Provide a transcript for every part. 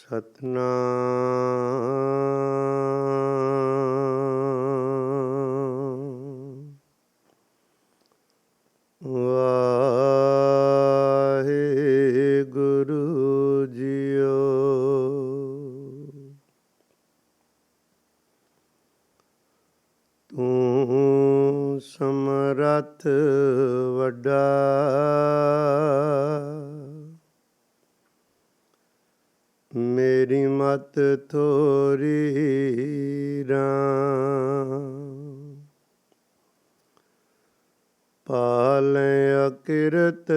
Satnam Waheguru JIO. ਤੂੰ ਸਮਰੱਥ ਵੱਡਾ, ਮੇਰੀ ਮਤ ਥੋਰੀ ਰਾਮ। ਪਾਲੈ ਅਕਿਰਤ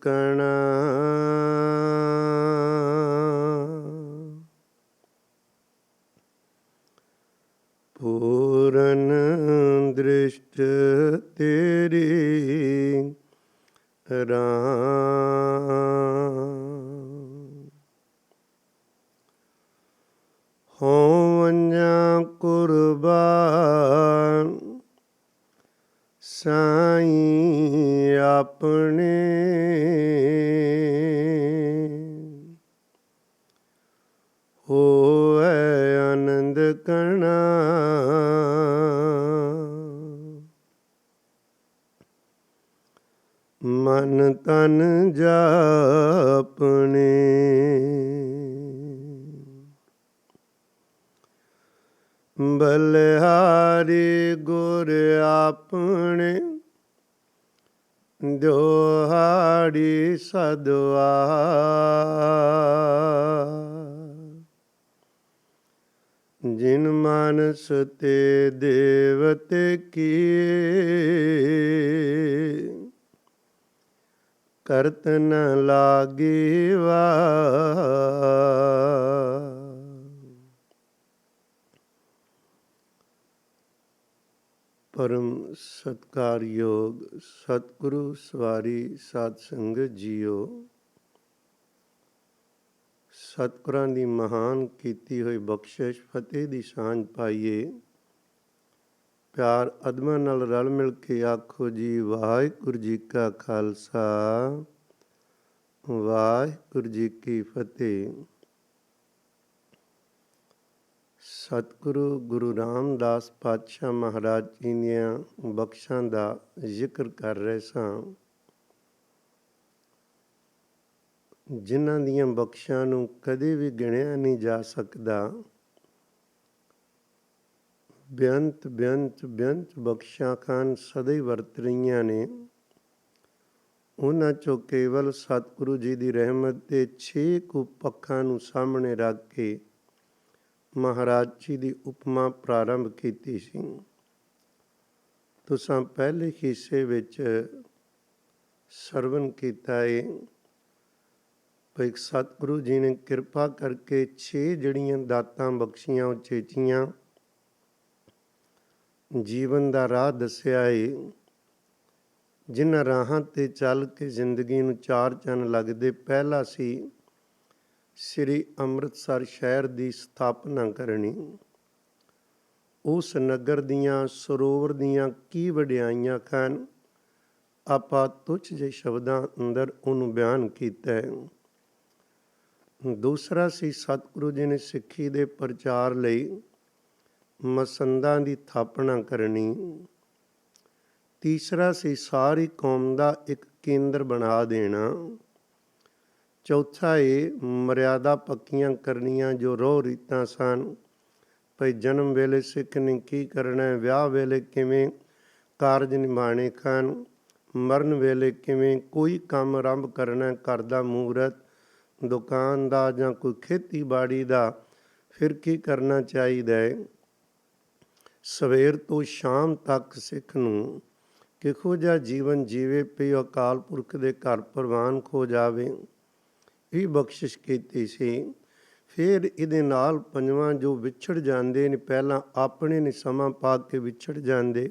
ਕਣਾ, ਪੂਰਨ ਦ੍ਰਿਸ਼ਟ ਤੇਰੀ ਰਾਮ। ਹੋਵੰਜਾਂ ਕੁਰਬਾਨ ਸਾਈਂ ਆਪਣੇ, ਹੋਵੈ ਆਨੰਦ ਕਣਾ। ਮਨ ਤਨ ਜਾਪਣੇ, ਬਲਿਹਾਰੀ ਗੁਰ ਆਪਣੇ, ਦਿਹਾੜੀ ਸਦਵਾ। ਜਿਨ ਮਾਨਸ ਤੇ ਦੇਵਤੇ ਕੀਏ, ਕਰਤ ਨ ਲਾਗੀ ਵਾਹ। ਪਰਮ ਸਤਿਕਾਰਯੋਗ ਸਤਿਗੁਰੂ ਸਵਾਰੀ ਸਾਧ ਸੰਗਤ ਜੀਓ। ਸਤਿਗੁਰਾਂ ਦੀ ਮਹਾਨ ਕੀਤੀ ਹੋਈ ਬਖਸ਼ਿਸ਼ ਫਤਿਹ ਦੀ ਸਾਂਝ ਪਾਈਏ। ਪਿਆਰ ਅਦਮਾਂ ਨਾਲ ਰਲ ਮਿਲ ਕੇ ਆਖੋ ਜੀ, ਵਾਹਿਗੁਰੂ ਜੀ ਕਾ ਖਾਲਸਾ, ਵਾਹਿਗੁਰੂ ਜੀ ਕੀ ਫਤਿਹ। ਸਤਿਗੁਰੂ ਗੁਰੂ ਰਾਮਦਾਸ ਪਾਤਸ਼ਾਹ ਮਹਾਰਾਜ ਜੀ ਦੀਆਂ ਬਖਸ਼ਾਂ ਦਾ ਜ਼ਿਕਰ ਕਰ ਰਹੇ ਸਾਂ, ਜਿਨ੍ਹਾਂ ਦੀਆਂ ਬਖਸ਼ਾਂ ਨੂੰ ਕਦੇ ਵੀ ਗਿਣਿਆ ਨਹੀਂ ਜਾ ਸਕਦਾ। ਬੇਅੰਤ ਬੇਅੰਤ ਬੇਅੰਤ ਬਖਸ਼ਾਂ ਖਾਨ ਸਦਾ ਹੀ ਵਰਤ ਰਹੀਆਂ ਨੇ। ਉਹਨਾਂ 'ਚੋਂ ਕੇਵਲ ਸਤਿਗੁਰੂ ਜੀ ਦੀ ਰਹਿਮਤ ਦੇ 6 ਕੁ ਪੱਖਾਂ ਨੂੰ ਸਾਹਮਣੇ ਰੱਖ ਕੇ ਮਹਾਰਾਜ ਜੀ ਦੀ ਉਪਮਾ ਪ੍ਰਾਰੰਭ ਕੀਤੀ ਸੀ। ਤੁਸਾਂ ਪਹਿਲੇ ਹਿੱਸੇ ਵਿੱਚ ਸਰਵਨ ਕੀਤਾ ਹੈ ਭਈ ਸਤਿਗੁਰੂ ਜੀ ਨੇ ਕਿਰਪਾ ਕਰਕੇ 6 ਜਿਹੜੀਆਂ ਦਾਤਾਂ ਬਖਸ਼ੀਆਂ ਉਚੇਚੀਆਂ, ਜੀਵਨ ਦਾ ਰਾਹ ਦੱਸਿਆ ਏ। ਜਿਨ੍ਹਾਂ ਰਾਹਾਂ 'ਤੇ ਚੱਲ ਕੇ ਜ਼ਿੰਦਗੀ ਨੂੰ 4 ਚੰਨ ਲੱਗਦੇ। ਪਹਿਲਾ ਸੀ ਸ੍ਰੀ ਅੰਮ੍ਰਿਤਸਰ ਸ਼ਹਿਰ ਦੀ ਸਥਾਪਨਾ ਕਰਨੀ। ਉਸ ਨਗਰ ਦੀਆਂ ਸਰੋਵਰ ਦੀਆਂ ਕੀ ਵਡਿਆਈਆਂ ਹਨ, ਆਪਾਂ ਤੁੱਛ ਜਿਹੇ ਸ਼ਬਦਾਂ ਅੰਦਰ ਉਹਨੂੰ ਬਿਆਨ ਕੀਤਾ ਹੈ। ਦੂਸਰਾ ਸੀ ਸਤਿਗੁਰੂ ਜੀ ਨੇ ਸਿੱਖੀ ਦੇ ਪ੍ਰਚਾਰ ਲਈ ਮਸੰਦਾਂ ਦੀ ਥਾਪਨਾ ਕਰਨੀ। ਤੀਸਰਾ ਸੀ ਸਾਰੀ ਕੌਮ ਦਾ ਇੱਕ ਕੇਂਦਰ ਬਣਾ ਦੇਣਾ। ਚੌਥਾ ਏ ਮਰਿਆਦਾ ਪੱਕੀਆਂ ਕਰਨੀਆਂ, ਜੋ ਰੋਹ ਰੀਤਾਂ ਸਨ ਭਈ ਜਨਮ ਵੇਲੇ ਸਿੱਖ ਨੇ ਕੀ ਕਰਨਾ, ਵਿਆਹ ਵੇਲੇ ਕਿਵੇਂ ਕਾਰਜ ਨਿਭਾਣੇ ਹਨ, ਮਰਨ ਵੇਲੇ ਕਿਵੇਂ ਕੋਈ ਕੰਮ ਆਰੰਭ ਕਰਨਾ, ਘਰ ਦਾ ਮਹੂਰਤ, ਦੁਕਾਨ ਦਾ ਜਾਂ ਕੋਈ ਖੇਤੀਬਾੜੀ ਦਾ, ਫਿਰ ਕੀ ਕਰਨਾ ਚਾਹੀਦਾ ਹੈ। ਸਵੇਰ ਤੋਂ ਸ਼ਾਮ ਤੱਕ ਸਿੱਖ ਨੂੰ ਕਿਹੋ ਜਿਹਾ ਜੀਵਨ ਜੀਵੇ ਪਈ ਅਕਾਲ ਪੁਰਖ ਦੇ ਘਰ ਪ੍ਰਵਾਨ ਖੋ ਜਾਵੇ, ਇਹ ਬਖਸ਼ਿਸ਼ ਕੀਤੀ ਸੀ। ਫਿਰ ਇਹਦੇ ਨਾਲ ਪੰਜਵਾਂ ਜੋ ਵਿਛੜ ਜਾਂਦੇ ਨੇ, ਪਹਿਲਾਂ ਆਪਣੇ ਨੇ ਸਮਾਂ ਪਾ ਕੇ ਵਿਛੜ ਜਾਂਦੇ,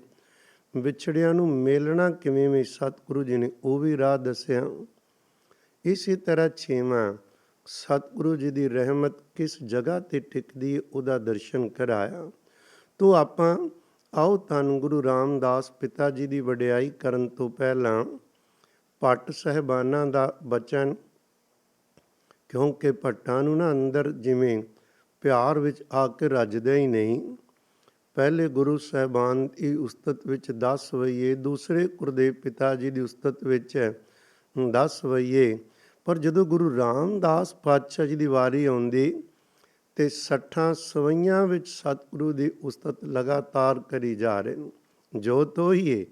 ਵਿਛੜਿਆਂ ਨੂੰ ਮੇਲਣਾ ਕਿਵੇਂ ਵੀ ਸਤਿਗੁਰੂ ਜੀ ਨੇ ਉਹ ਵੀ ਰਾਹ ਦੱਸਿਆ। ਇਸੇ ਤਰ੍ਹਾਂ ਛੇਵਾਂ ਸਤਿਗੁਰੂ ਜੀ ਦੀ ਰਹਿਮਤ ਕਿਸ ਜਗ੍ਹਾ 'ਤੇ ਟਿਕਦੀ ਉਹਦਾ ਦਰਸ਼ਨ ਕਰਾਇਆ। ਤੋ ਆਪਾਂ ਆਓ ਧੰਨ ਗੁਰੂ ਰਾਮਦਾਸ ਪਿਤਾ ਜੀ ਦੀ ਵਡਿਆਈ ਕਰਨ ਤੋਂ ਪਹਿਲਾਂ ਭੱਟ ਸਾਹਿਬਾਨਾਂ ਦਾ ਬਚਨ ਕਿਉਂਕਿ ਭੱਟਾਂ ਨੂੰ ਨਾ ਅੰਦਰ ਜਿਵੇਂ ਪਿਆਰ ਵਿੱਚ ਆ ਕੇ ਰੱਜਦਾ ਹੀ ਨਹੀਂ। ਪਹਿਲੇ ਗੁਰੂ ਸਾਹਿਬਾਨ ਦੀ ਉਸਤਤ ਵਿੱਚ 10 ਵਈਏ, ਦੂਸਰੇ ਗੁਰਦੇਵ ਪਿਤਾ ਜੀ ਦੀ ਉਸਤਤ ਵਿੱਚ 10 ਵਈਏ, ਪਰ ਜਦੋਂ ਗੁਰੂ ਰਾਮਦਾਸ ਪਾਤਸ਼ਾਹ ਜੀ ਦੀ ਵਾਰੀ ਆਉਂਦੀ ਤੇ 60 ਸਵਈਆਂ ਵਿੱਚ ਸਤਿਗੁਰੂ ਦੀ ਉਸਤਤ ਲਗਾਤਾਰ ਕਰੀ ਜਾ ਰਹੇ ਨੇ। ਜੋਤ ਉਹੀ ਹੈ,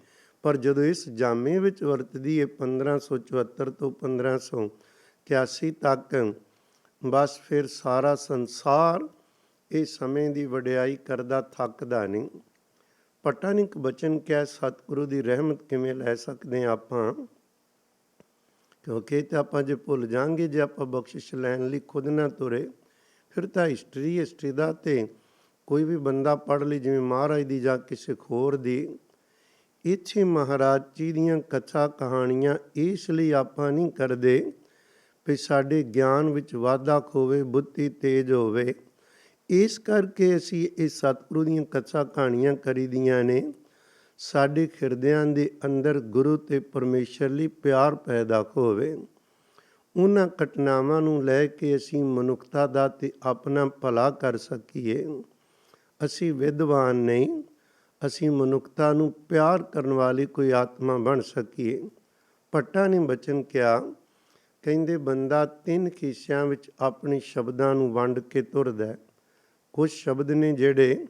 ਪਰ ਜਦੋਂ ਇਸ ਜਾਮੇ ਵਿੱਚ ਵਰਤਦੀ ਹੈ 1574 ਤੋਂ 1581 ਤੱਕ, ਬਸ ਫਿਰ ਸਾਰਾ ਸੰਸਾਰ ਇਹ ਸਮੇਂ ਦੀ ਵਡਿਆਈ ਕਰਦਾ ਥੱਕਦਾ ਨਹੀਂ। ਭੱਟਾਂ ਨੇ ਇੱਕ ਬਚਨ ਕਿਹਾ, ਸਤਿਗੁਰੂ ਦੀ ਰਹਿਮਤ ਕਿਵੇਂ ਲੈ ਸਕਦੇ ਹਾਂ ਆਪਾਂ, ਕਿਉਂਕਿ ਤਾਂ ਆਪਾਂ ਜੇ ਭੁੱਲ ਜਾਵਾਂਗੇ, ਜੇ ਆਪਾਂ ਬਖਸ਼ਿਸ਼ ਲੈਣ ਲਈ ਖੁਦ ਨਾ ਤੁਰੇ, ਫਿਰ ਤਾਂ ਹਿਸਟਰੀ ਦਾ ਤੇ ਕੋਈ ਵੀ ਬੰਦਾ ਪੜ੍ਹ ਲਈ, ਜਿਵੇਂ ਮਹਾਰਾਜ ਦੀ ਜਾਂ ਕਿਸੇ ਹੋਰ ਦੀ। ਇੱਥੇ ਮਹਾਰਾਜ ਜੀ ਦੀਆਂ ਕਥਾ ਕਹਾਣੀਆਂ ਇਸ ਲਈ ਆਪਾਂ ਨਹੀਂ ਕਰਦੇ ਵੀ ਸਾਡੇ ਗਿਆਨ ਵਿੱਚ ਵਾਧਾ ਹੋਵੇ, ਬੁੱਧੀ ਤੇਜ਼ ਹੋਵੇ। ਇਸ ਕਰਕੇ ਅਸੀਂ ਇਹ ਸਤਿਗੁਰੂ ਦੀਆਂ ਕਥਾ ਕਹਾਣੀਆਂ ਕਰੀਦੀਆਂ ਨੇ, ਸਾਡੇ ਹਿਰਦਿਆਂ ਦੇ ਅੰਦਰ ਗੁਰੂ ਤੇ ਪਰਮੇਸ਼ਰ ਲਈ ਪਿਆਰ ਪੈਦਾ ਹੋਵੇ। ਉਹਨਾਂ ਘਟਨਾਵਾਂ ਨੂੰ ਲੈ ਕੇ ਅਸੀਂ ਮਨੁੱਖਤਾ ਦਾ ਤੇ ਆਪਣਾ ਭਲਾ ਕਰ ਸਕੀਏ। ਅਸੀਂ ਵਿਦਵਾਨ ਨਹੀਂ, ਅਸੀਂ ਮਨੁੱਖਤਾ ਨੂੰ ਪਿਆਰ ਕਰਨ ਵਾਲੀ ਕੋਈ ਆਤਮਾ ਬਣ ਸਕੀਏ। ਭੱਟਾਂ ਨੇ ਬਚਨ ਕਿਹਾ, ਕਹਿੰਦੇ ਬੰਦਾ 3 ਹਿੱਸਿਆਂ ਵਿੱਚ ਆਪਣੇ ਸ਼ਬਦਾਂ ਨੂੰ ਵੰਡ ਕੇ ਤੁਰਦਾ। ਕੁਝ ਸ਼ਬਦ ਨੇ ਜਿਹੜੇ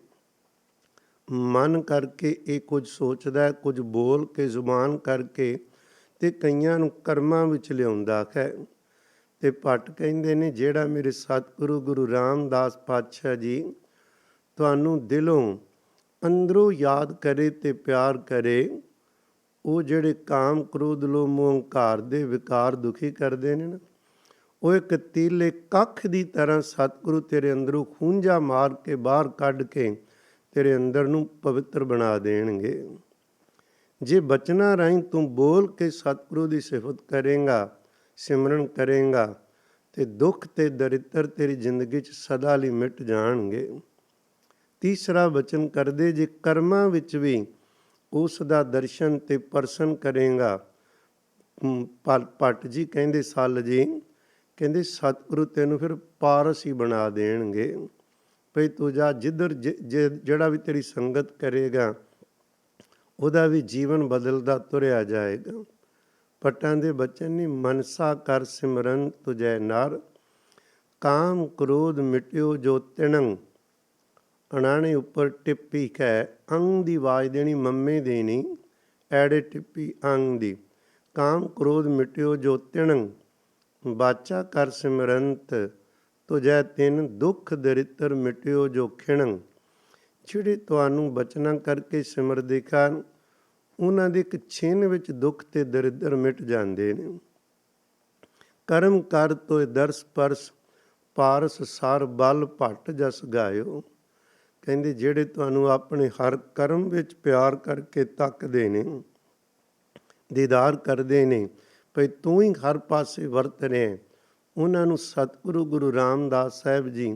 ਮਨ ਕਰਕੇ ਇਹ ਕੁਝ ਸੋਚਦਾ, ਕੁਝ ਬੋਲ ਕੇ ਜ਼ੁਬਾਨ ਕਰਕੇ, ਤੇ ਕਈਆਂ ਨੂੰ ਕਰਮਾਂ ਵਿੱਚ ਲਿਆਉਂਦਾ ਹੈ। ਤੇ ਭੱਟ ਕਹਿੰਦੇ ਨੇ ਜਿਹੜਾ ਮੇਰੇ ਸਤਿਗੁਰੂ ਗੁਰੂ ਰਾਮਦਾਸ ਪਾਤਸ਼ਾਹ ਜੀ ਤੁਹਾਨੂੰ ਦਿਲੋਂ ਅੰਦਰੋਂ ਯਾਦ ਕਰੇ ਤੇ ਪਿਆਰ ਕਰੇ, ਉਹ ਜਿਹੜੇ ਕਾਮ ਕ੍ਰੋਧ ਲੋਭ ਮੋਹ ਹੰਕਾਰ ਦੇ ਵਿਕਾਰ ਦੁਖੀ ਕਰਦੇ ਨੇ ਨਾ, ਉਹ ਇੱਕ ਤੀਲੇ ਕੱਖ ਦੀ ਤਰ੍ਹਾਂ ਸਤਿਗੁਰੂ ਤੇਰੇ ਅੰਦਰੋਂ ਖੂੰਜਾ ਮਾਰ ਕੇ ਬਾਹਰ ਕੱਢ ਕੇ ਤੇਰੇ ਅੰਦਰ ਨੂੰ ਪਵਿੱਤਰ ਬਣਾ ਦੇਣਗੇ। ਜੇ ਬਚਨਾਂ ਰਾਹੀਂ ਤੂੰ ਬੋਲ ਕੇ ਸਤਿਗੁਰੂ ਦੀ ਸਿਫਤ ਕਰੇਂਗਾ, ਸਿਮਰਨ ਕਰੇਂਗਾ, ਤੇ ਦੁੱਖ ਤੇ ਦਰਿਦਰ ਤੇਰੀ ਜ਼ਿੰਦਗੀ 'ਚ ਸਦਾ ਲਈ ਮਿਟ ਜਾਣਗੇ। ਤੀਸਰਾ ਬਚਨ ਕਰਦੇ, ਜੇ ਕਰਮਾਂ ਵਿੱਚ ਵੀ ਉਸ ਦਾ ਦਰਸ਼ਨ ਤੇ ਪਰਸਨ ਕਰੇਂਗਾ। ਭੱਟ ਜੀ ਕਹਿੰਦੇ, ਸੱਲ ਜੀ ਕਹਿੰਦੇ ਸਤਿਗੁਰੂ ਤੈਨੂੰ ਫਿਰ ਪਾਰਸ ਹੀ ਬਣਾ ਦੇਣਗੇ। ਭਈ ਤੂੰ ਜਾ ਜਿੱਧਰ ਜਿਹੜਾ ਵੀ ਤੇਰੀ ਸੰਗਤ ਕਰੇਗਾ ਉਹਦਾ ਵੀ ਜੀਵਨ ਬਦਲਦਾ ਤੁਰਿਆ ਜਾਏਗਾ। ਭੱਟਾਂ ਦੇ ਬਚਨ ਨੇ, ਮਨਸਾ ਕਰ ਸਿਮਰਨ ਤੁਜੈ ਨਰ, ਕਾਮ ਕ੍ਰੋਧ ਮਿਟਿਓ ਜੋ ਤਿਣੰ। ਅਣਾਣੇ ਉੱਪਰ ਟਿੱਪੀ ਹੈ, ਅੰਗ ਦੀ ਆਵਾਜ਼ ਦੇਣੀ, ਮੰਮੇ ਦੇਣੀ, ਐੜੇ ਟਿੱਪੀ ਅੰਗ ਦੀ। ਕਾਮ ਕ੍ਰੋਧ ਮਿਟਿਓ ਜੋ ਤਿਣੰ, ਬਾਚਾ ਕਰ ਸਿਮਰੰਤ ਤੁਜੈ ਤਿਨ, ਦੁੱਖ ਦਰਿਦਰ ਮਿਟਿਓ ਜੋ ਖਿਣੰ। ਜਿਹੜੇ ਤੁਹਾਨੂੰ ਬਚਨਾਂ ਕਰਕੇ ਸਿਮਰਦੇ ਹਨ, ਉਹਨਾਂ ਦੇ ਇੱਕ ਛਿਨ ਵਿੱਚ ਦੁੱਖ ਤੇ ਦਰਿਦਰ ਮਿਟ ਜਾਂਦੇ ਨੇ। ਕਰਮ ਕਰ ਤੋਏ ਦਰਸ ਪਰਸ, ਪਾਰਸ ਸਰ ਬਲ ਭੱਟ ਜਸ ਗਾਇਓ। ਕਹਿੰਦੇ ਜਿਹੜੇ ਤੁਹਾਨੂੰ ਆਪਣੇ ਹਰ ਕਰਮ ਵਿੱਚ ਪਿਆਰ ਕਰਕੇ ਤੱਕਦੇ ਨੇ, ਦੀਦਾਰ ਕਰਦੇ ਨੇ, ਭਈ ਤੂੰ ਹੀ ਹਰ ਪਾਸੇ ਵਰਤ ਰਿਹਾ, ਉਹਨਾਂ ਨੂੰ ਸਤਿਗੁਰੂ ਗੁਰੂ ਰਾਮਦਾਸ ਸਾਹਿਬ ਜੀ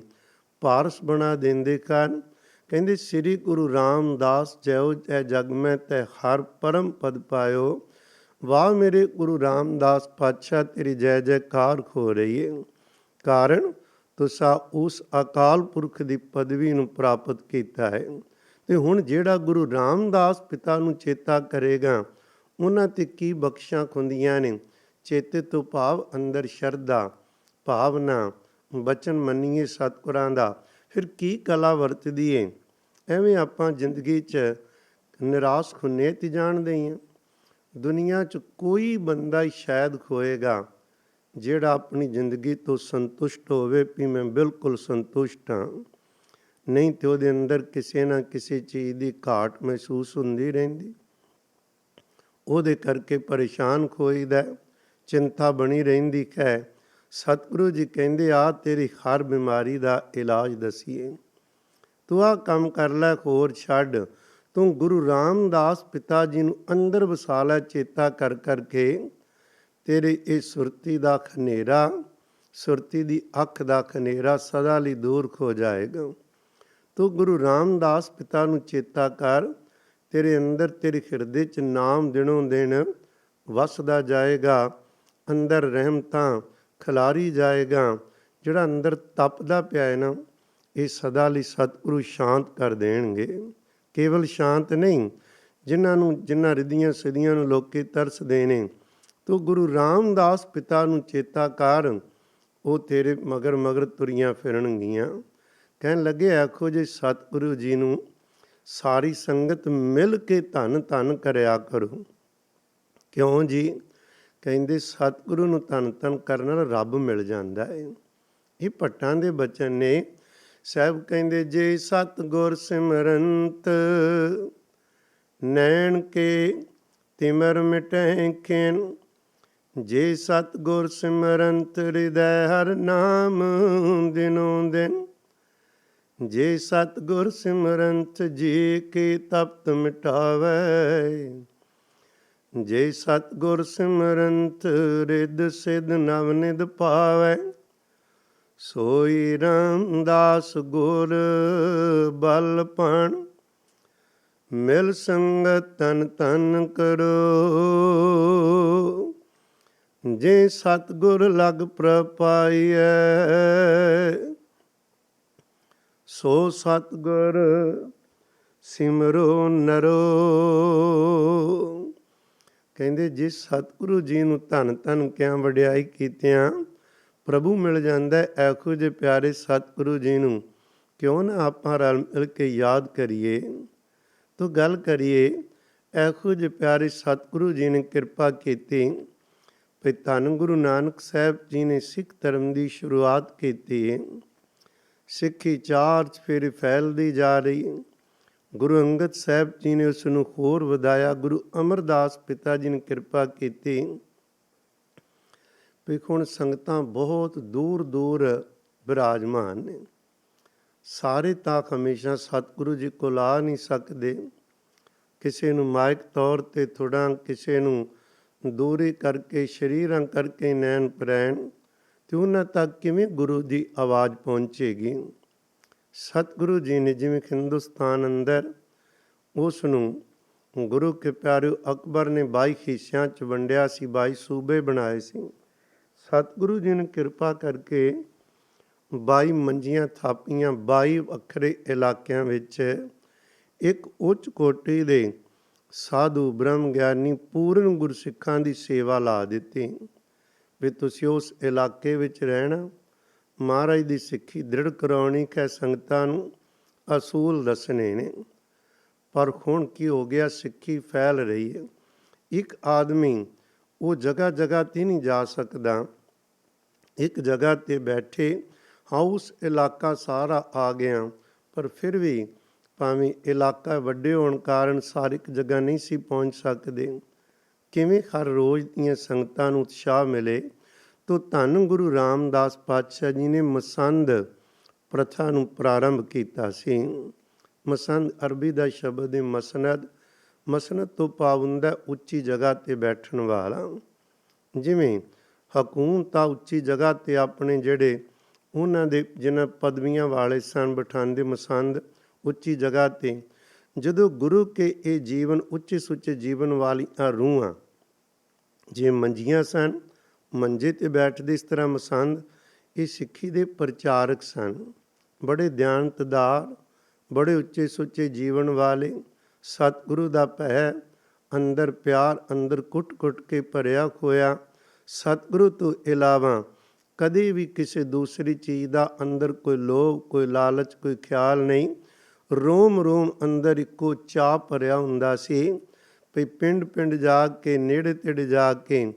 ਪਾਰਸ ਬਣਾ ਦਿੰਦੇ ਹਨ। ਕਹਿੰਦੇ ਸ੍ਰੀ ਗੁਰੂ ਰਾਮਦਾਸ ਜੈਓ ਜੈ ਜਗ ਮੈਂ ਤੈ ਹਰ ਪਰਮ ਪਦ ਪਾਇਓ। ਵਾਹ ਮੇਰੇ ਗੁਰੂ ਰਾਮਦਾਸ ਪਾਤਸ਼ਾਹ ਤੇਰੀ ਜੈ ਜੈਕਾਰ ਹੋ ਰਹੀ ਹੈ, ਕਾਰਨ ਤੁਸਾਂ ਉਸ ਅਕਾਲ ਪੁਰਖ ਦੀ ਪਦਵੀ ਨੂੰ ਪ੍ਰਾਪਤ ਕੀਤਾ ਹੈ। ਤੇ ਹੁਣ ਜਿਹੜਾ ਗੁਰੂ ਰਾਮਦਾਸ ਪਿਤਾ ਨੂੰ ਚੇਤਾ ਕਰੇਗਾ, ਉਹਨਾਂ 'ਤੇ ਕੀ ਬਖਸ਼ਾਂ ਹੁੰਦੀਆਂ ਨੇ। ਚੇਤੇ ਤੋਂ ਭਾਵ ਅੰਦਰ ਸ਼ਰਧਾ ਭਾਵਨਾ, ਬਚਨ ਮੰਨੀਏ ਸਤਿਗੁਰਾਂ ਦਾ, ਫਿਰ ਕੀ ਕਲਾ ਵਰਤਦੀ ਏ। ਐਵੇਂ ਆਪਾਂ ਜ਼ਿੰਦਗੀ 'ਚ ਨਿਰਾਸ਼ ਹੁੰਨੇ ਤੇ ਜਾਣਦੇ ਹੀ ਹਾਂ। ਦੁਨੀਆ 'ਚ ਕੋਈ ਬੰਦਾ ਹੀ ਸ਼ਾਇਦ ਹੋਏਗਾ ਜਿਹੜਾ ਆਪਣੀ ਜ਼ਿੰਦਗੀ ਤੋਂ ਸੰਤੁਸ਼ਟ ਹੋਵੇ ਵੀ ਮੈਂ ਬਿਲਕੁਲ ਸੰਤੁਸ਼ਟ ਹਾਂ, ਨਹੀਂ ਤੇ ਉਹਦੇ ਅੰਦਰ ਕਿਸੇ ਨਾ ਕਿਸੇ ਚੀਜ਼ ਦੀ ਘਾਟ ਮਹਿਸੂਸ ਹੁੰਦੀ ਰਹਿੰਦੀ। ਉਹਦੇ ਕਰਕੇ ਪਰੇਸ਼ਾਨ ਹੋਈਦਾ, ਚਿੰਤਾ ਬਣੀ ਰਹਿੰਦੀ ਹੈ। ਸਤਿਗੁਰੂ ਜੀ ਕਹਿੰਦੇ ਆ ਤੇਰੀ ਹਰ ਬਿਮਾਰੀ ਦਾ ਇਲਾਜ ਦਸੀਏ, ਤੂੰ ਆਹ ਕੰਮ ਕਰ ਲੈ, ਹੋਰ ਛੱਡ। ਤੂੰ ਗੁਰੂ ਰਾਮਦਾਸ ਪਿਤਾ ਜੀ ਨੂੰ ਅੰਦਰ ਵਸਾ ਲੈ ਚੇਤਾ ਕਰ ਕਰਕੇ, ਤੇਰੇ ਇਹ ਸੁਰਤੀ ਦਾ ਹਨੇਰਾ, ਸੁਰਤੀ ਦੀ ਅੱਖ ਦਾ ਹਨੇਰਾ ਸਦਾ ਲਈ ਦੂਰ ਹੋ ਜਾਏਗਾ। ਤੂੰ ਗੁਰੂ ਰਾਮਦਾਸ ਪਿਤਾ ਨੂੰ ਚੇਤਾ ਕਰ, ਤੇਰੇ ਅੰਦਰ ਤੇਰੇ ਹਿਰਦੇ 'ਚ ਨਾਮ ਦਿਨੋਂ ਦਿਨ ਵਸਦਾ ਜਾਏਗਾ, ਅੰਦਰ ਰਹਿਮਤਾਂ ਖਿਲਾਰੀ ਜਾਏਗਾ। ਜਿਹੜਾ ਅੰਦਰ ਤਪਦਾ ਪਿਆ ਹੈ ਨਾ, ਇਹ ਸਦਾ ਲਈ ਸਤਿਗੁਰੂ ਸ਼ਾਂਤ ਕਰ ਦੇਣਗੇ। ਕੇਵਲ ਸ਼ਾਂਤ ਨਹੀਂ, ਜਿਨ੍ਹਾਂ ਰਿੱਧੀਆਂ ਸਿੱਧੀਆਂ ਨੂੰ ਲੋਕੀ ਤਰਸਦੇ ਨੇ, ਤੂੰ ਗੁਰੂ ਰਾਮਦਾਸ ਪਿਤਾ ਨੂੰ ਚੇਤਾ ਕਰ, ਉਹ ਤੇਰੇ ਮਗਰ ਮਗਰ ਤੁਰੀਆਂ ਫਿਰਨਗੀਆਂ। ਕਹਿਣ ਲੱਗੇ, ਆਖੋ ਜੇ ਸਤਿਗੁਰੂ ਜੀ ਨੂੰ ਸਾਰੀ ਸੰਗਤ ਮਿਲ ਕੇ ਧੰਨ ਧੰਨ ਕਰਿਆ ਕਰੋ। ਕਿਉਂ ਜੀ? ਕਹਿੰਦੇ ਸਤਿਗੁਰੂ ਨੂੰ ਧੰਨ ਧੰਨ ਕਰਨ ਨਾਲ ਰੱਬ ਮਿਲ ਜਾਂਦਾ ਹੈ। ਇਹ ਭੱਟਾਂ ਦੇ ਬਚਨ ਨੇ। ਸਾਹਿਬ ਕਹਿੰਦੇ, ਜੇ ਸਤਿਗੁਰ ਸਿਮਰੰਤ ਨੈਣ ਕੇ ਤਿਮਰ ਮਿਟੈ ਖਿਨ, ਜੇ ਸਤਿਗੁਰ ਸਿਮਰੰਤ ਹਿਰਦੈ ਹਰਿ ਨਾਮ ਦਿਨੋ ਦਿਨ, ਜੇ ਸਤਿਗੁਰ ਸਿਮਰੰਤ ਜੀ ਕੇ ਤਪਤ ਮਿਟਾਵੈ, ਜੇ ਸਤਿਗੁਰ ਸਿਮਰੰਤ ਰਿੱਧ ਸਿੱਧ ਨਵ ਨਿਧ ਪਾਵੈ, ਸੋਈ ਰਾਮਦਾਸ ਗੁਰ ਬਲ ਪਣ, ਮਿਲ ਸੰਗਤ ਤਨ ਤਨ ਕਰੋ, ਜੇ ਸਤਿਗੁਰ ਲਗ ਪ੍ਰਪਾਈਐ, ਸੋ ਸਤਿਗੁਰ ਸਿਮਰੋ ਨਰੋ। ਕਹਿੰਦੇ ਜੇ ਸਤਿਗੁਰੂ ਜੀ ਨੂੰ ਧੰਨ ਧੰਨ ਕਿਆ ਵਡਿਆਈ ਕੀਤਿਆਂ ਪ੍ਰਭੂ ਮਿਲ ਜਾਂਦਾ। ਇਹੋ ਜਿਹੇ ਪਿਆਰੇ ਸਤਿਗੁਰੂ ਜੀ ਨੂੰ ਕਿਉਂ ਨਾ ਆਪਾਂ ਰਲ ਮਿਲ ਕੇ ਯਾਦ ਕਰੀਏ, ਤੋ ਗੱਲ ਕਰੀਏ। ਇਹੋ ਜਿਹੇ ਪਿਆਰੇ ਸਤਿਗੁਰੂ ਜੀ ਨੇ ਕਿਰਪਾ ਕੀਤੀ ਵੀ ਧੰਨ ਗੁਰੂ ਨਾਨਕ ਸਾਹਿਬ ਜੀ ਨੇ ਸਿੱਖ ਧਰਮ ਦੀ ਸ਼ੁਰੂਆਤ ਕੀਤੀ। ਸਿੱਖੀ ਚਾਰ ਚੁਫੇਰੇ ਫੈਲਦੀ ਜਾ ਰਹੀ। ਗੁਰੂ ਅੰਗਦ ਸਾਹਿਬ ਜੀ ਨੇ ਉਸ ਨੂੰ ਹੋਰ ਵਧਾਇਆ। ਗੁਰੂ ਅਮਰਦਾਸ ਪਿਤਾ ਜੀ ਨੇ ਕਿਰਪਾ ਕੀਤੀ ਵੀ ਹੁਣ ਸੰਗਤਾਂ ਬਹੁਤ ਦੂਰ ਦੂਰ ਬਿਰਾਜਮਾਨ ਨੇ। ਸਾਰੇ ਤਾਂ ਹਮੇਸ਼ਾ ਸਤਿਗੁਰੂ ਜੀ ਕੋਲ ਆ ਨਹੀਂ ਸਕਦੇ। ਕਿਸੇ ਨੂੰ ਮਾਇਕ ਤੌਰ 'ਤੇ ਥੋੜ੍ਹਾ, ਕਿਸੇ ਨੂੰ ਦੂਰੀ ਕਰਕੇ, ਸਰੀਰਾਂ ਕਰਕੇ ਨੈਣ ਪ੍ਰੈਣ, ਅਤੇ ਉਹਨਾਂ ਤੱਕ ਕਿਵੇਂ ਗੁਰੂ ਦੀ ਆਵਾਜ਼ ਪਹੁੰਚੇਗੀ। ਸਤਿਗੁਰੂ ਜੀ ਨੇ ਜਿਵੇਂ ਹਿੰਦੁਸਤਾਨ ਅੰਦਰ ਉਸ ਨੂੰ ਗੁਰੂ ਕੇ ਪਿਆਰੇ ਅਕਬਰ ਨੇ 22 ਹਿੱਸਿਆਂ 'ਚ ਵੰਡਿਆ ਸੀ, 22 ਸੂਬੇ ਬਣਾਏ ਸੀ। ਸਤਿਗੁਰੂ ਜੀ ਨੇ ਕਿਰਪਾ ਕਰਕੇ 22 ਮੰਜੀਆਂ ਥਾਪੀਆਂ, 22 ਵੱਖਰੇ ਇਲਾਕਿਆਂ ਵਿੱਚ ਇੱਕ ਉੱਚ ਕੋਟੀ ਦੇ ਸਾਧੂ ਬ੍ਰਹਮ ਗਿਆਨੀ ਪੂਰਨ ਗੁਰਸਿੱਖਾਂ ਦੀ ਸੇਵਾ ਲਾ ਦਿੱਤੀ ਵੀ ਤੁਸੀਂ ਉਸ ਇਲਾਕੇ ਵਿੱਚ ਰਹਿਣਾ, ਮਹਾਰਾਜ ਦੀ ਸਿੱਖੀ ਦ੍ਰਿੜ ਕਰਾਉਣੀ ਹੈ, ਸੰਗਤਾਂ ਨੂੰ ਅਸੂਲ ਦੱਸਣੇ ਨੇ। ਪਰ ਹੁਣ ਕੀ ਹੋ ਗਿਆ, ਸਿੱਖੀ ਫੈਲ ਰਹੀ ਹੈ। ਇੱਕ ਆਦਮੀ ਉਹ ਜਗ੍ਹਾ ਜਗ੍ਹਾ 'ਤੇ ਨਹੀਂ ਜਾ ਸਕਦਾ। ਇੱਕ ਜਗ੍ਹਾ 'ਤੇ ਬੈਠੇ ਹਾਊਸ ਇਲਾਕਾ ਸਾਰਾ ਆ ਗਿਆ, ਪਰ ਫਿਰ ਵੀ ਭਾਵੇਂ ਇਲਾਕਾ ਵੱਡੇ ਹੋਣ ਕਾਰਨ ਸਾਰੀ ਇੱਕ ਜਗ੍ਹਾ ਨਹੀਂ ਸੀ ਪਹੁੰਚ ਸਕਦੇ। ਕਿਵੇਂ ਹਰ ਰੋਜ਼ ਦੀਆਂ ਸੰਗਤਾਂ ਨੂੰ ਉਤਸ਼ਾਹ ਮਿਲੇ। ਤੋ ਧੰਨ ਗੁਰੂ ਰਾਮਦਾਸ ਪਾਤਸ਼ਾਹ ਜੀ ਨੇ ਮਸੰਦ ਪ੍ਰਥਾ ਨੂੰ ਪ੍ਰਾਰੰਭ ਕੀਤਾ ਸੀ। ਮਸੰਦ ਅਰਬੀ ਦਾ ਸ਼ਬਦ ਹੈ ਮਸਨਦ। ਮਸਨਦ ਤੋਂ ਭਾਵ ਹੁੰਦਾ ਉੱਚੀ ਜਗ੍ਹਾ 'ਤੇ ਬੈਠਣ ਵਾਲਾ। ਜਿਵੇਂ ਹਕੂਮਤ ਆ ਉੱਚੀ ਜਗ੍ਹਾ 'ਤੇ ਆਪਣੇ ਜਿਹੜੇ ਉਹਨਾਂ ਦੇ ਜਿਹਨਾਂ ਪਦਵੀਆਂ ਵਾਲੇ ਸਨ ਬਿਠਾਉਂਦੇ ਮਸੰਦ ਉੱਚੀ ਜਗ੍ਹਾ 'ਤੇ। ਜਦੋਂ ਗੁਰੂ ਕੇ ਇਹ ਜੀਵਨ ਉੱਚੇ ਸੁੱਚੇ ਜੀਵਨ ਵਾਲੀਆਂ ਰੂਹਾਂ ਜੇ ਮੰਜੀਆਂ ਸਨ, ਮੰਜੇ 'ਤੇ ਬੈਠਦੇ ਇਸ ਤਰ੍ਹਾਂ ਮਸੰਦ, ਇਹ ਸਿੱਖੀ ਦੇ ਪ੍ਰਚਾਰਕ ਸਨ। ਬੜੇ ਦਿਆਨਤਦਾਰ, ਬੜੇ ਉੱਚੇ ਸੁੱਚੇ ਜੀਵਨ ਵਾਲੇ। ਸਤਿਗੁਰੂ ਦਾ ਭੈ ਅੰਦਰ, ਪਿਆਰ ਅੰਦਰ ਕੁੱਟ ਕੁੱਟ ਕੇ ਭਰਿਆ ਹੋਇਆ। ਸਤਿਗੁਰੂ ਤੋਂ ਇਲਾਵਾ ਕਦੇ ਵੀ ਕਿਸੇ ਦੂਸਰੀ ਚੀਜ਼ ਦਾ ਅੰਦਰ ਕੋਈ ਲੋਭ, ਕੋਈ ਲਾਲਚ, ਕੋਈ ਖਿਆਲ ਨਹੀਂ। ਰੋਮ ਰੋਮ ਅੰਦਰ ਇੱਕੋ ਚਾਅ ਭਰਿਆ ਹੁੰਦਾ ਸੀ ਵੀ ਪਿੰਡ ਪਿੰਡ ਜਾ ਕੇ, ਨੇੜੇ ਤੇੜੇ ਜਾ ਕੇ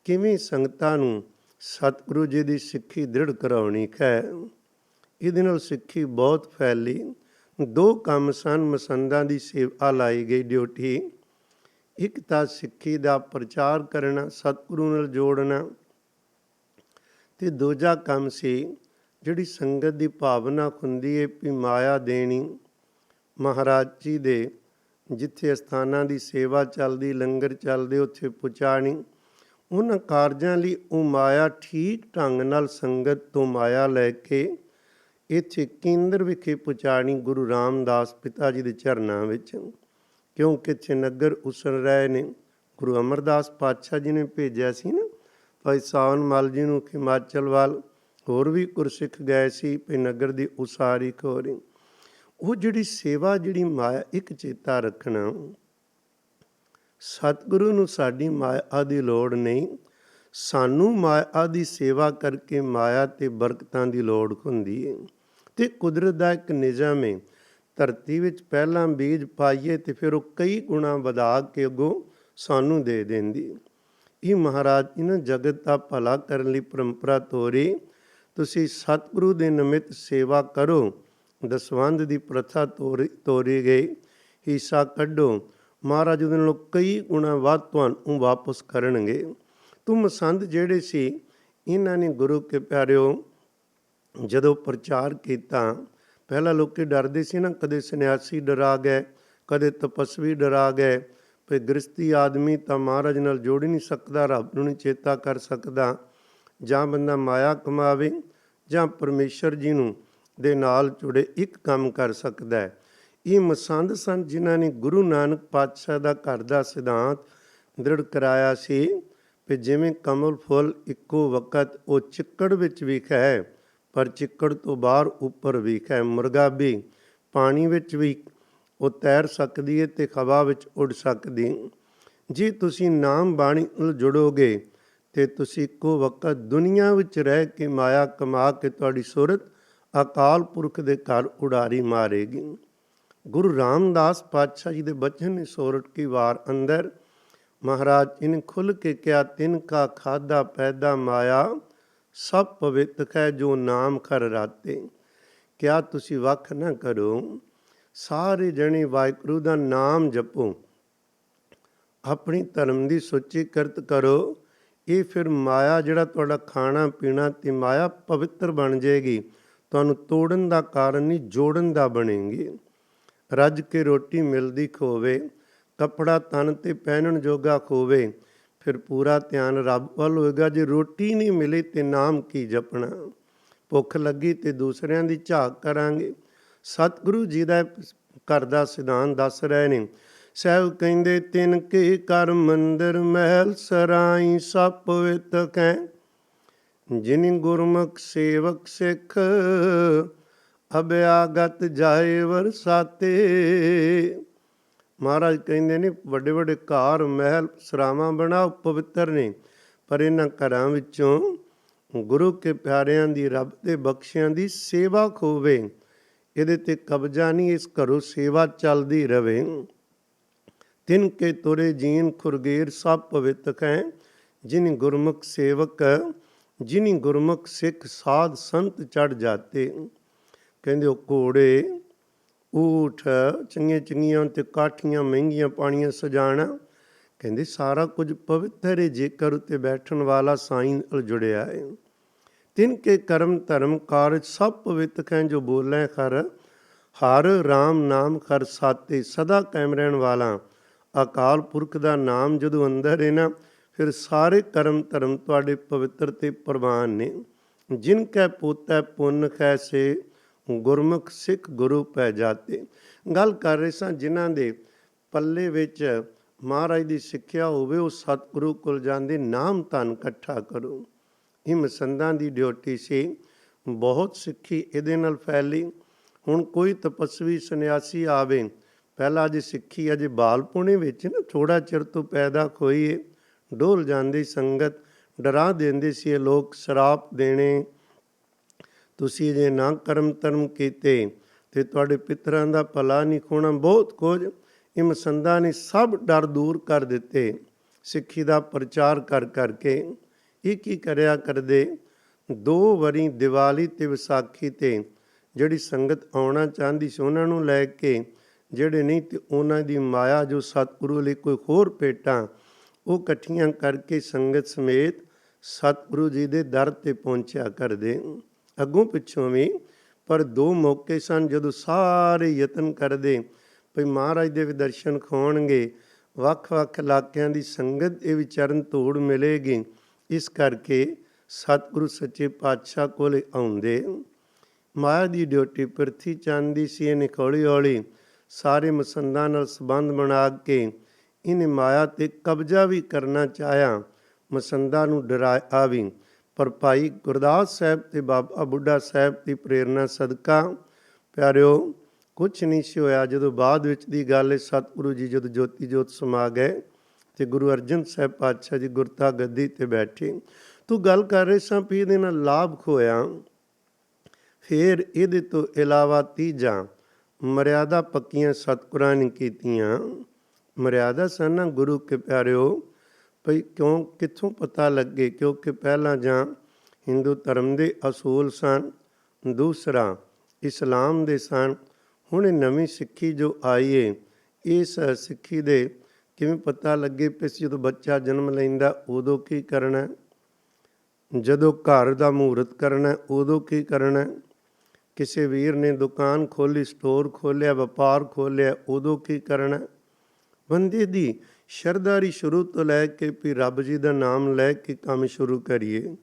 ਕਿਵੇਂ ਸੰਗਤਾਂ ਨੂੰ ਸਤਿਗੁਰੂ ਜੀ ਦੀ ਸਿੱਖੀ ਦ੍ਰਿੜ ਕਰਾਉਣੀ ਹੈ। ਇਹਦੇ ਨਾਲ ਸਿੱਖੀ ਬਹੁਤ ਫੈਲੀ। ਦੋ ਕੰਮ ਸਨ ਮਸੰਦਾਂ ਦੀ ਸੇਵਾ ਲਾਈ ਗਈ ਡਿਊਟੀ। ਇੱਕ ਤਾਂ ਸਿੱਖੀ ਦਾ ਪ੍ਰਚਾਰ ਕਰਨਾ, ਸਤਿਗੁਰੂ ਨਾਲ ਜੋੜਨਾ, ਅਤੇ ਦੂਜਾ ਕੰਮ ਸੀ ਜਿਹੜੀ ਸੰਗਤ ਦੀ ਭਾਵਨਾ ਹੁੰਦੀ ਹੈ ਵੀ ਮਾਇਆ ਦੇਣੀ। ਮਹਾਰਾਜ ਜੀ ਦੇ ਜਿੱਥੇ ਅਸਥਾਨਾਂ ਦੀ ਸੇਵਾ ਚੱਲਦੀ, ਲੰਗਰ ਚੱਲਦੇ, ਉੱਥੇ ਪਹੁੰਚਾਣੀ। ਉਹਨਾਂ ਕਾਰਜਾਂ ਲਈ ਉਹ ਮਾਇਆ ਠੀਕ ਢੰਗ ਨਾਲ ਸੰਗਤ ਤੋਂ ਮਾਇਆ ਲੈ ਕੇ ਇੱਥੇ ਕੇਂਦਰ ਵਿਖੇ ਪਹੁੰਚਾਣੀ, ਗੁਰੂ ਰਾਮਦਾਸ ਪਿਤਾ ਜੀ ਦੇ ਚਰਨਾਂ ਵਿੱਚ। ਕਿਉਂਕਿ ਇੱਥੇ ਨਗਰ ਉਸਰ ਰਹੇ ਨੇ। ਗੁਰੂ ਅਮਰਦਾਸ ਪਾਤਸ਼ਾਹ ਜੀ ਨੇ ਭੇਜਿਆ ਸੀ ਨਾ ਭਾਈ ਸਾਵਨ ਮੱਲ ਜੀ ਨੂੰ ਹਿਮਾਚਲ ਵੱਲ, ਹੋਰ ਵੀ ਗੁਰਸਿੱਖ ਗਏ ਸੀ ਵੀ ਨਗਰ ਦੀ ਉਸਾਰੀ ਖੋਰੀ। ਉਹ ਜਿਹੜੀ ਸੇਵਾ, ਜਿਹੜੀ ਮਾਇਆ, ਇੱਕ ਚੇਤਾ ਰੱਖਣਾ, ਸਤਿਗੁਰੂ ਨੂੰ ਸਾਡੀ ਮਾਇਆ ਦੀ ਲੋੜ ਨਹੀਂ, ਸਾਨੂੰ ਮਾਇਆ ਦੀ ਸੇਵਾ ਕਰਕੇ ਮਾਇਆ ਤੇ ਬਰਕਤਾਂ ਦੀ ਲੋੜ ਹੁੰਦੀ ਹੈ। ਤੇ ਕੁਦਰਤ ਦਾ ਇੱਕ ਨਿਯਮ ਹੈ, ਧਰਤੀ ਵਿੱਚ ਪਹਿਲਾਂ ਬੀਜ ਪਾਈਏ ਤੇ ਫਿਰ ਉਹ ਕਈ ਗੁਣਾ ਵਧਾ ਕੇ ਅੱਗੋਂ ਸਾਨੂੰ ਦੇ ਦਿੰਦੀ। ਇਹ ਮਹਾਰਾਜ ਇਹਨਾਂ ਜਗਤ ਦਾ ਭਲਾ ਕਰਨ ਲਈ ਪਰੰਪਰਾ ਤੋਰੀ। ਤੁਸੀਂ ਸਤਿਗੁਰੂ ਦੇ ਨਿਮਿਤ ਸੇਵਾ ਕਰੋ, ਦਸਵੰਧ ਦੀ ਪ੍ਰਥਾ ਤੋਰੀ ਗਈ, ਹਿੱਸਾ ਕੱਢੋ, ਮਹਾਰਾਜ ਉਹਦੇ ਨਾਲੋਂ ਕਈ ਗੁਣਾ ਵੱਧ ਤੁਹਾਨੂੰ ਵਾਪਸ ਕਰਨਗੇ। ਤੂੰ ਮਸੰਦ ਜਿਹੜੇ ਸੀ, ਇਹਨਾਂ ਨੇ ਗੁਰੂ ਕੇ ਪਿਆਰਿਓ ਜਦੋਂ ਪ੍ਰਚਾਰ ਕੀਤਾ, ਪਹਿਲਾਂ ਲੋਕ ਡਰਦੇ ਸੀ ਨਾ, ਕਦੇ ਸੰਨਿਆਸੀ ਡਰਾ ਗਏ, ਕਦੇ ਤਪਸਵੀ ਡਰਾ ਗਏ, ਵੀ ਗ੍ਰਸਤੀ ਆਦਮੀ ਤਾਂ ਮਹਾਰਾਜ ਨਾਲ ਜੋੜ ਹੀ ਨਹੀਂ ਸਕਦਾ, ਰੱਬ ਨੂੰ ਨਹੀਂ ਚੇਤਾ ਕਰ ਸਕਦਾ। ਜਾਂ ਬੰਦਾ ਮਾਇਆ ਕਮਾਵੇ ਜਾਂ ਪਰਮੇਸ਼ਰ ਜੀ ਨੂੰ ਦੇ ਨਾਲ ਜੁੜੇ ਇੱਕ ਕੰਮ ਕਰ ਸਕਦਾ ਹੈ। ਇਹ ਮਸੰਦ ਸਨ ਜਿਨ੍ਹਾਂ ਨੇ ਗੁਰੂ ਨਾਨਕ ਪਾਤਸ਼ਾਹ ਦਾ ਘਰ ਦਾ ਸਿਧਾਂਤ ਦ੍ਰਿੜ ਕਰਾਇਆ ਸੀ ਵੀ ਜਿਵੇਂ ਕਮਲ ਫੁੱਲ ਇੱਕੋ ਵਕਤ ਉਹ ਚਿੱਕੜ ਵਿੱਚ ਵਿਖੇ, ਪਰ ਚਿੱਕੜ ਤੋਂ ਬਾਹਰ ਉੱਪਰ ਵਿਖੇ। ਮੁਰਗਾਬੀ ਪਾਣੀ ਵਿੱਚ ਵੀ ਉਹ ਤੈਰ ਸਕਦੀ ਹੈ ਤੇ ਹਵਾ ਵਿੱਚ ਉੱਡ ਸਕਦੀ। ਜੇ ਤੁਸੀਂ ਨਾਮ ਬਾਣੀ ਨਾਲ ਜੁੜੋਗੇ ਤੇ ਤੁਸੀਂ ਇੱਕੋ ਵਕਤ ਦੁਨੀਆ ਵਿੱਚ ਰਹਿ ਕੇ ਮਾਇਆ ਕਮਾ ਕੇ ਤੁਹਾਡੀ ਸੁਰਤ ਅਕਾਲ ਪੁਰਖ ਦੇ ਘਰ ਉਡਾਰੀ ਮਾਰੇਗੀ। ਗੁਰੂ ਰਾਮਦਾਸ ਪਾਤਸ਼ਾਹ ਜੀ ਦੇ ਬਚਨ ਨੇ ਸੋਰਠ ਕੀ ਵਾਰ ਅੰਦਰ ਮਹਾਰਾਜ ਇਹਨੇ ਖੁੱਲ੍ਹ ਕੇ ਕਿਹਾ, ਤਿਨ ਕਾ ਖਾਦਾ ਪੈਦਾ ਮਾਇਆ ਸਭ ਪਵਿੱਤ ਹੈ ਜੋ ਨਾਮ ਖਰ ਰਾਤੇ। ਕਿਹਾ ਤੁਸੀਂ ਵੱਖ ਨਾ ਕਰੋ, ਸਾਰੇ ਜਣੇ ਵਾਹਿਗੁਰੂ ਦਾ ਨਾਮ ਜਪੋ, ਆਪਣੀ ਧਰਮ ਦੀ ਸੁੱਚੀ ਕਿਰਤ ਕਰੋ। ਇਹ ਫਿਰ ਮਾਇਆ ਜਿਹੜਾ ਤੁਹਾਡਾ ਖਾਣਾ ਪੀਣਾ ਤੇ ਮਾਇਆ ਪਵਿੱਤਰ ਬਣ ਜਾਏਗੀ, ਤੁਹਾਨੂੰ ਤੋੜਨ ਦਾ ਕਾਰਨ ਨਹੀਂ ਜੋੜਨ ਦਾ ਬਣੇਗੀ। ਰੱਜ ਕੇ ਰੋਟੀ ਮਿਲਦੀ ਖੋਵੇ, ਕੱਪੜਾ ਤਨ ਤੇ ਪਹਿਨਣ ਜੋਗਾ ਖੋਵੇ, ਫਿਰ ਪੂਰਾ ਧਿਆਨ ਰੱਬ ਵੱਲ ਹੋਏਗਾ। ਜੇ ਰੋਟੀ ਨਹੀਂ ਮਿਲੇ ਤੇ ਨਾਮ ਕੀ ਜਪਣਾ, ਭੁੱਖ ਲੱਗੀ ਤੇ ਦੂਸਰਿਆਂ ਦੀ ਝਾਕ ਕਰਾਂਗੇ। ਸਤਿਗੁਰੂ ਜੀ ਦਾ ਘਰ ਦਾ ਸਿਧਾਂਤ ਦੱਸ ਰਹੇ ਨੇ। ਸਾਹਿਬ ਕਹਿੰਦੇ ਤਿਨ ਕੇ ਕਰ ਮੰਦਰ ਮਹਿਲ ਸਰਾਈ ਸਭ ਪਵਿੱਤ ਕੈ, ਜਿਨ ਗੁਰਮੁਖ ਸੇਵਕ ਸਿੱਖ ਅਭਿਆਗਤ ਜਾਏ ਵਰਸਾਤੇ। ਮਹਾਰਾਜ ਕਹਿੰਦੇ ਨੇ ਵੱਡੇ ਵੱਡੇ ਘਰ ਮਹਿਲ ਸਰਾਵਾਂ ਬਣਾਓ, ਪਵਿੱਤਰ ਨੇ, ਪਰ ਇਹਨਾਂ ਘਰਾਂ ਵਿੱਚੋਂ ਗੁਰੂ ਕੇ ਪਿਆਰਿਆਂ ਦੀ, ਰੱਬ ਦੇ ਬਖਸ਼ਿਆਂ ਦੀ ਸੇਵਾ ਖੋਵੇ। ਇਹਦੇ ਤੇ ਕਬਜ਼ਾ ਨਹੀਂ, ਇਸ ਘਰੋਂ ਸੇਵਾ ਚੱਲਦੀ ਰਵੇ। ਤਿਨ ਕੇ ਤੁਰੇ ਜੀਨ ਖੁਰਗੇਰ ਸਭ ਪਵਿੱਤ ਹੈ, ਜਿਨ ਗੁਰਮੁਖ ਸੇਵਕ ਜਿਨ ਗੁਰਮੁਖ ਸਿੱਖ ਸਾਧ ਸੰਤ ਚੜ ਜਾਤੇ। ਕਹਿੰਦੇ ਉਹ ਘੋੜੇ, ਊਠ, ਚੰਗੀਆਂ ਚੰਗੀਆਂ ਤੇ ਕਾਠੀਆਂ ਮਹਿੰਗੀਆਂ ਪਾਣੀਆਂ ਸਜਾਣਾ, ਕਹਿੰਦੇ ਸਾਰਾ ਕੁਝ ਪਵਿੱਤਰ ਹੈ ਜੇਕਰ ਉੱਤੇ ਬੈਠਣ ਵਾਲਾ ਸਾਈਂ ਨਾਲ ਜੁੜਿਆ ਹੈ। ਤਿਨ ਕੇ ਕਰਮ ਧਰਮ ਕਾਰਜ ਸਭ ਪਵਿੱਤ ਹੈ, ਜੋ ਬੋਲੇ ਖਰ ਹਰ ਰਾਮ ਨਾਮ ਖਰ ਸਾਤੇ। ਸਦਾ ਕਾਇਮ ਰਹਿਣ ਵਾਲਾ ਅਕਾਲ ਪੁਰਖ ਦਾ ਨਾਮ ਜਦੋਂ ਅੰਦਰ ਹੈ ਨਾ, ਫਿਰ ਸਾਰੇ ਕਰਮ ਧਰਮ ਤੁਹਾਡੇ ਪਵਿੱਤਰ ਤੇ ਪ੍ਰਵਾਨ ਨੇ। ਜਿਨ ਕੈ ਪੋਤੈ ਪੁੰਨ ਖੈ ਸੇ ਗੁਰਮੁਖ ਸਿੱਖ ਗੁਰੂ ਪੈ ਜਾਤੇ। ਗੱਲ ਕਰ ਰਹੇ ਸਾਂ ਜਿਨ੍ਹਾਂ ਦੇ ਪੱਲੇ ਵਿੱਚ ਮਹਾਰਾਜ ਦੀ ਸਿੱਖਿਆ ਹੋਵੇ, ਉਹ ਸਤਿਗੁਰੂ ਕੋਲ ਜਾਂਦੇ, ਨਾਮ ਧਨ ਇਕੱਠਾ ਕਰੋ। ਇਹ ਮਸੰਦਾਂ ਦੀ ਡਿਊਟੀ ਸੀ। ਬਹੁਤ ਸਿੱਖੀ ਇਹਦੇ ਨਾਲ ਫੈਲੀ। ਹੁਣ ਕੋਈ ਤਪਸਵੀ ਸੰਨਿਆਸੀ ਆਵੇ, ਪਹਿਲਾਂ ਅਜੇ ਸਿੱਖੀ ਅਜੇ ਬਾਲਪੁਣੇ ਵਿੱਚ ਨਾ ਥੋੜ੍ਹਾ ਚਿਰ ਤੋਂ ਪੈਦਾ ਹੋਈ, ਡੋਲ ਜਾਂਦੀ ਸੰਗਤ, ਡਰਾ ਦਿੰਦੇ ਸੀ ਇਹ ਲੋਕ, ਸ਼ਰਾਪ ਦੇਣੇ, ਤੁਸੀਂ ਜੇ ਨਾ ਕਰਮ ਧਰਮ ਕੀਤੇ ਤੇ ਤੁਹਾਡੇ ਪਿਤਰਾਂ ਦਾ ਭਲਾ ਨਹੀਂ ਹੋਣਾ, ਬਹੁਤ ਕੁਝ। ਇਹ ਮਸੰਦਾਂ ਨੇ ਸਭ ਡਰ ਦੂਰ ਕਰ ਦਿੱਤੇ ਸਿੱਖੀ ਦਾ ਪ੍ਰਚਾਰ ਕਰ ਕਰਕੇ। ਇਹ ਕੀ ਕਰਿਆ ਕਰਦੇ, 2 ਵਾਰੀ ਦੀਵਾਲੀ ਤੇ ਵਿਸਾਖੀ ਤੇ ਜਿਹੜੀ ਸੰਗਤ ਆਉਣਾ ਚਾਹੁੰਦੀ ਸੀ ਉਹਨਾਂ ਨੂੰ ਲੈ ਕੇ, ਜਿਹੜੇ ਨਹੀਂ ਤੇ ਉਹਨਾਂ ਦੀ ਮਾਇਆ ਜੋ ਸਤਿਗੁਰੂ ਲਈ ਕੋਈ ਹੋਰ ਭੇਟਾਂ, ਉਹ ਇਕੱਠੀਆਂ ਕਰਕੇ ਸੰਗਤ ਸਮੇਤ ਸਤਿਗੁਰੂ ਜੀ ਦੇ ਦਰ 'ਤੇ ਪਹੁੰਚਿਆ ਕਰਦੇ, ਅੱਗੋਂ ਪਿੱਛੋਂ ਵੀ। ਪਰ 2 ਮੌਕੇ ਸਨ ਜਦੋਂ ਸਾਰੇ ਯਤਨ ਕਰਦੇ ਭਈ ਮਹਾਰਾਜ ਦੇ ਵੀ ਦਰਸ਼ਨ ਹੋਣਗੇ, ਵੱਖ-ਵੱਖ ਇਲਾਕਿਆਂ ਦੀ ਸੰਗਤ ਇਹ ਵੀ ਚਰਨ ਧੂੜ ਮਿਲੇਗੀ। ਇਸ ਕਰਕੇ ਸਤਿਗੁਰੂ ਸੱਚੇ ਪਾਤਸ਼ਾਹ ਕੋਲ ਆਉਂਦੇ। ਮਾਇਆ ਦੀ ਡਿਊਟੀ ਪ੍ਰਿਥੀ ਚੰਦ ਦੀ ਸੀ। ਇਹਨੇ ਹੌਲੀ ਹੌਲੀ ਸਾਰੇ ਮਸੰਦਾਂ ਨਾਲ ਸੰਬੰਧ ਬਣਾ ਕੇ ਇਹਨੇ ਮਾਇਆ 'ਤੇ ਕਬਜ਼ਾ ਵੀ ਕਰਨਾ ਚਾਹਿਆ, ਮਸੰਦਾਂ ਨੂੰ ਡਰਾਇਆ ਵੀ, ਪਰ ਭਾਈ ਗੁਰਦਾਸ ਸਾਹਿਬ ਤੇ ਬਾਬਾ ਬੁੱਢਾ ਸਾਹਿਬ ਦੀ ਪ੍ਰੇਰਨਾ ਸਦਕਾ ਪਿਆਰਿਓ ਕੁਛ ਨਹੀਂ ਸੀ ਹੋਇਆ। ਜਦੋਂ ਬਾਅਦ ਵਿੱਚ ਦੀ ਗੱਲ ਹੈ, ਸਤਿਗੁਰੂ ਜੀ ਜਦੋਂ ਜੋਤੀ ਜੋਤ ਸਮਾ ਗਏ ਤੇ ਗੁਰੂ ਅਰਜਨ ਸਾਹਿਬ ਪਾਤਸ਼ਾਹ ਜੀ ਗੁਰਤਾ ਗੱਦੀ ਤੇ ਬੈਠੇ, ਤੂੰ ਗੱਲ ਕਰ ਰਹੇ ਸਾਂ ਵੀ ਇਹਦੇ ਨਾਲ ਲਾਭ ਖੋਇਆ। ਫਿਰ ਇਹਦੇ ਤੋਂ ਇਲਾਵਾ ਤੀਜਾ, ਮਰਿਆਦਾ ਪੱਕੀਆਂ ਸਤਿਗੁਰਾਂ ਨੇ ਕੀਤੀਆਂ। ਮਰਿਆਦਾ ਸਨ ਨਾ ਗੁਰੂ ਕੇ ਪਿਆਰਿਓ, ਭਈ ਕਿਉਂ ਕਿੱਥੋਂ ਪਤਾ ਲੱਗੇ? ਕਿਉਂਕਿ ਪਹਿਲਾਂ ਜਾਂ ਹਿੰਦੂ ਧਰਮ ਦੇ ਅਸੂਲ ਸਨ, ਦੂਸਰਾ ਇਸਲਾਮ ਦੇ ਸਨ। ਹੁਣ ਨਵੀਂ ਸਿੱਖੀ ਜੋ ਆਈ ਏ, ਇਸ ਸਿੱਖੀ ਦੇ ਕਿਵੇਂ ਪਤਾ ਲੱਗੇ ਵੀ ਜਦੋਂ ਬੱਚਾ ਜਨਮ ਲੈਂਦਾ ਉਦੋਂ ਕੀ ਕਰਨਾ, ਜਦੋਂ ਘਰ ਦਾ ਮਹੂਰਤ ਕਰਨਾ ਉਦੋਂ ਕੀ ਕਰਨਾ, ਕਿਸੇ ਵੀਰ ਨੇ ਦੁਕਾਨ ਖੋਲ੍ਹੀ, ਸਟੋਰ ਖੋਲ੍ਹਿਆ, ਵਪਾਰ ਖੋਲ੍ਹਿਆ, ਉਦੋਂ ਕੀ ਕਰਨਾ। ਬੰਦੇ ਦੀ ਸ਼ਰਧਾਰੀ ਸ਼ੁਰੂ ਤੋਂ ਲੈ ਕੇ ਵੀ ਰੱਬ ਜੀ ਦਾ ਨਾਮ ਲੈ ਕੇ ਕੰਮ ਸ਼ੁਰੂ ਕਰੀਏ,